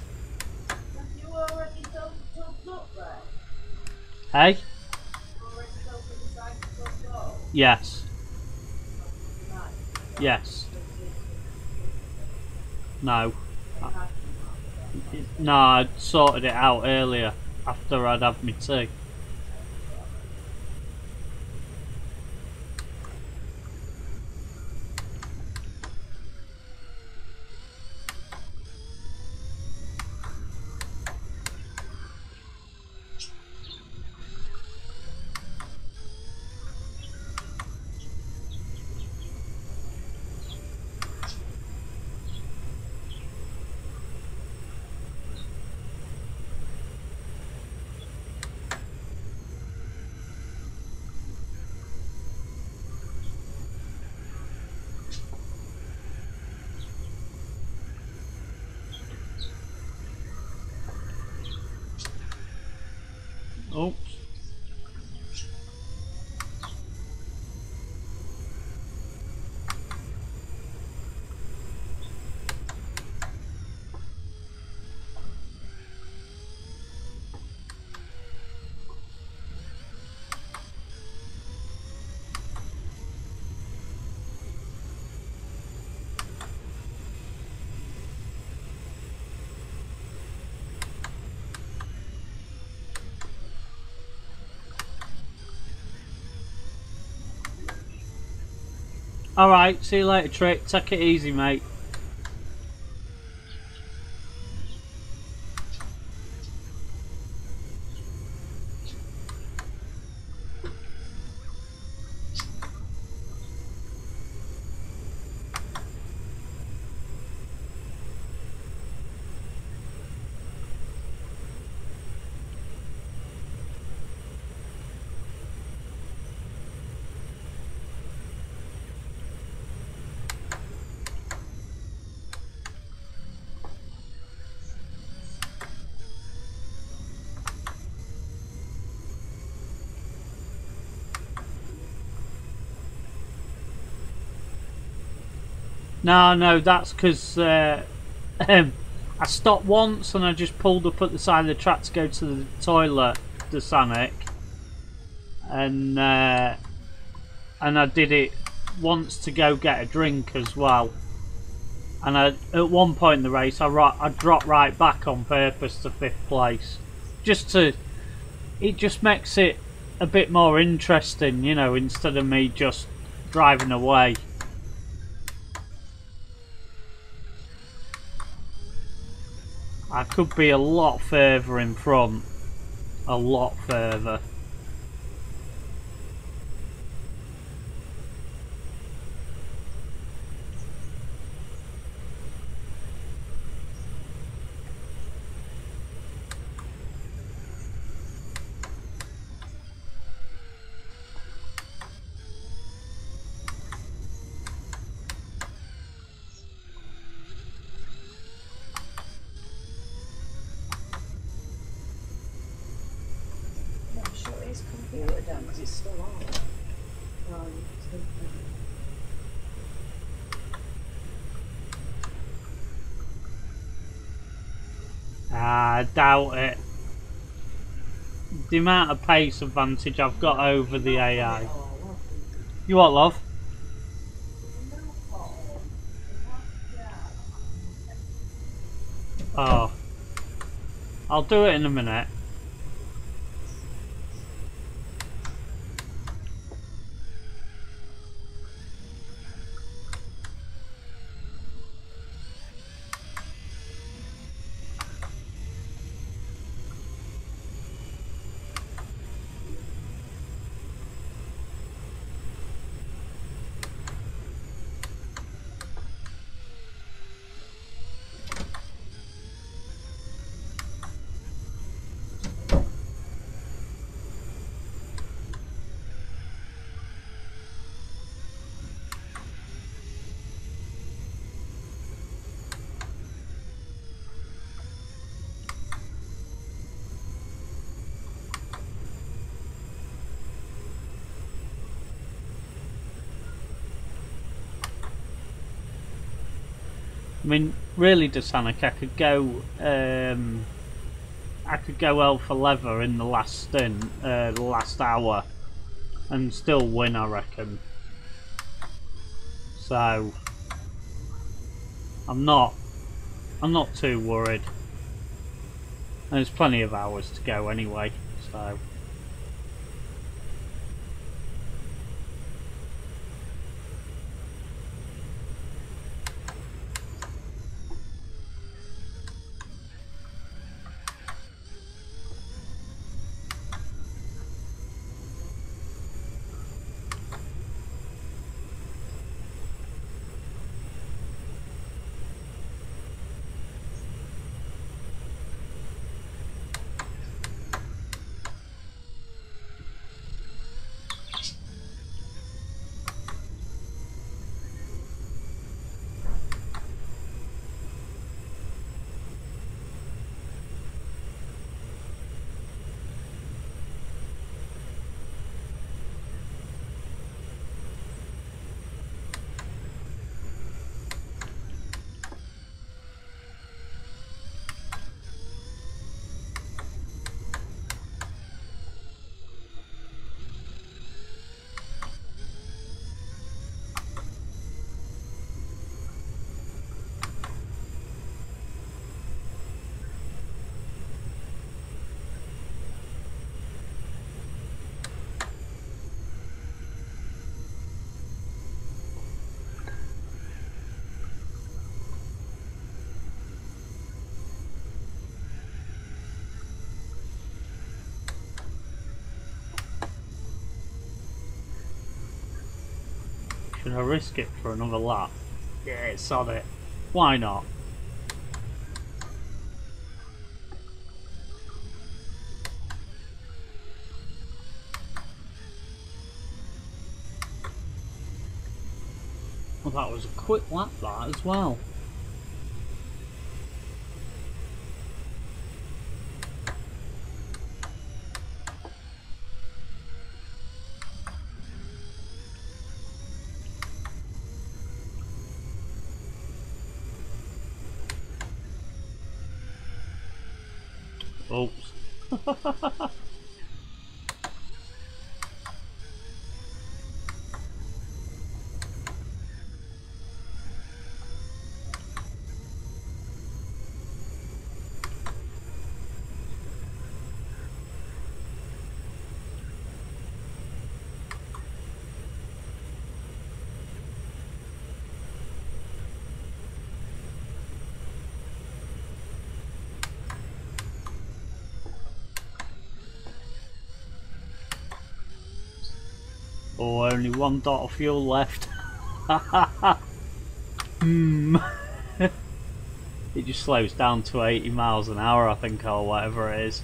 you already filled up there? Hey? You already filled the recyclable bowl? Yes. Right. Yes. No. No, I'd sorted it out earlier after I'd had my tea. Alright, see you later, Trick. Take it easy, mate. No, that's because I stopped once and I just pulled up at the side of the track to go to the toilet, the Sonic, and I did it once to go get a drink as well. And at one point in the race, I dropped right back on purpose to 5th place, it just makes it a bit more interesting, you know, instead of me just driving away. I could be a lot further in front. A lot further. Computer down because it's still on. I doubt it. The amount of pace advantage I've got over the AI. You what, love? Oh. I'll do it in a minute. I mean, really, Dasanic, I could go hell for leather in the last stint, the last hour, and still win, I reckon. So I'm not too worried. And there's plenty of hours to go anyway, so. Should I risk it for another lap? Yeah, it's on it. Why not? Well, that was a quick lap, that as well. Oops. Oh, only one dot of fuel left. It just slows down to 80 miles an hour, I think, or whatever it is.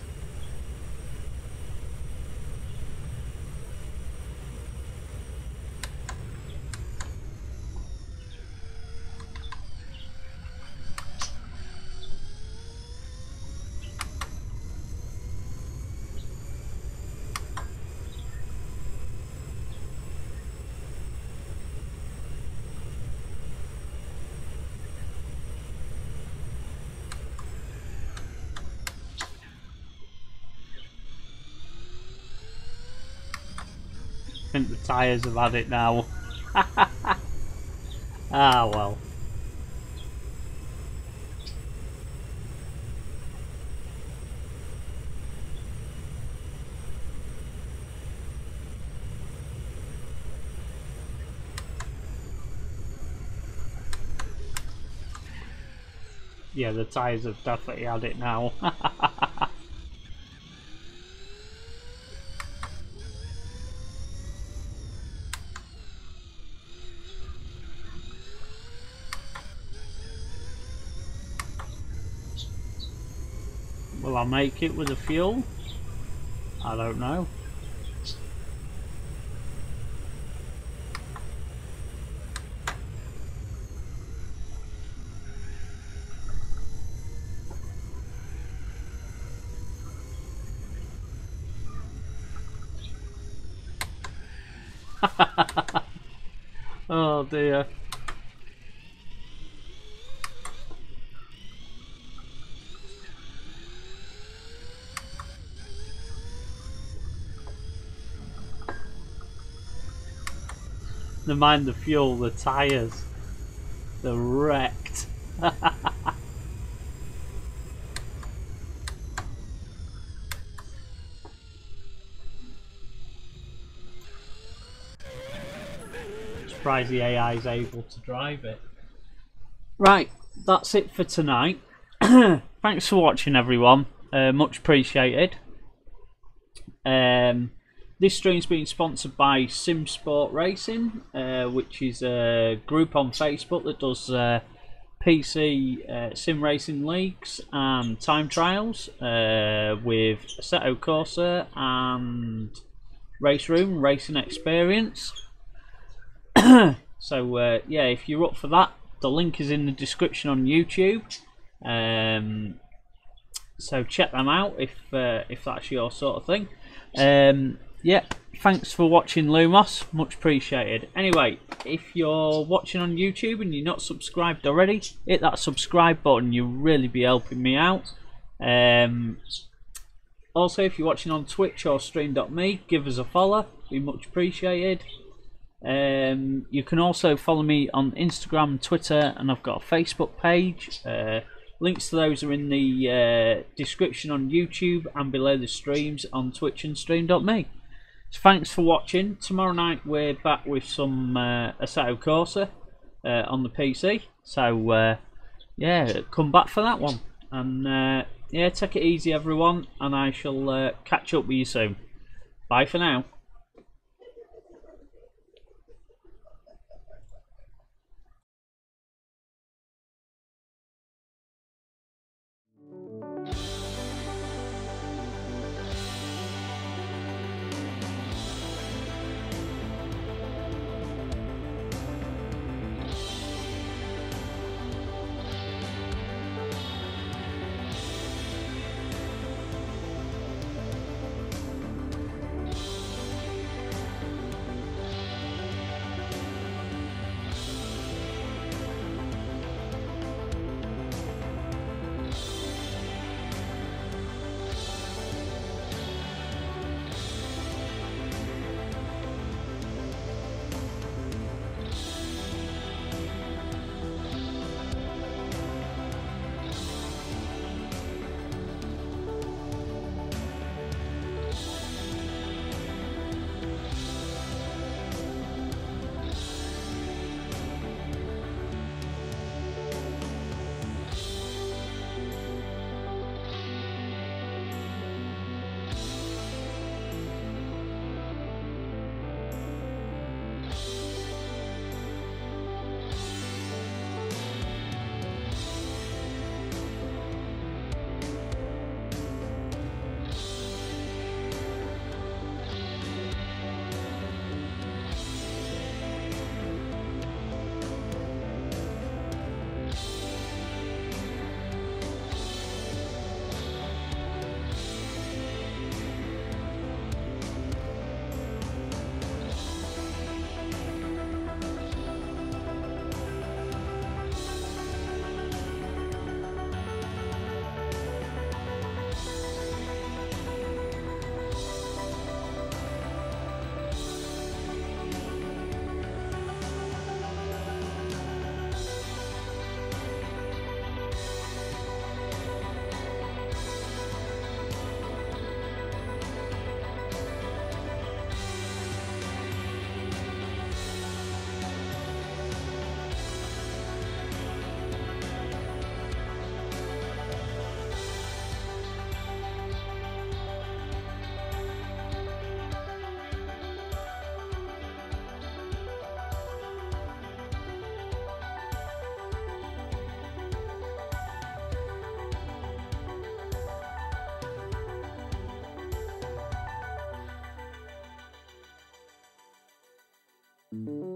I think the tyres have had it now. Ah, well. Yeah, the tyres have definitely had it now. Will I make it with the fuel? I don't know. Oh dear. Never mind the fuel, the tyres. They're wrecked. Surprised the AI is able to drive it. Right, that's it for tonight. Thanks for watching, everyone. Much appreciated. This stream's been sponsored by SimSport Racing, which is a group on Facebook that does PC sim racing leagues and time trials with Assetto Corsa and Race Room Racing Experience. So yeah, if you're up for that, the link is in the description on YouTube. So check them out if that's your sort of thing. Yeah, thanks for watching, Lumos. Much appreciated. Anyway, if you're watching on YouTube and you're not subscribed already, hit that subscribe button. You'll really be helping me out. Also, if you're watching on Twitch or stream.me, give us a follow. Be much appreciated. You can also follow me on Instagram, Twitter, and I've got a Facebook page. Links to those are in the description on YouTube and below the streams on Twitch and stream.me. So thanks for watching. Tomorrow night we're back with some Assetto Corsa on the PC. So yeah, come back for that one. And yeah, take it easy, everyone, and I shall catch up with you soon. Bye for now. it.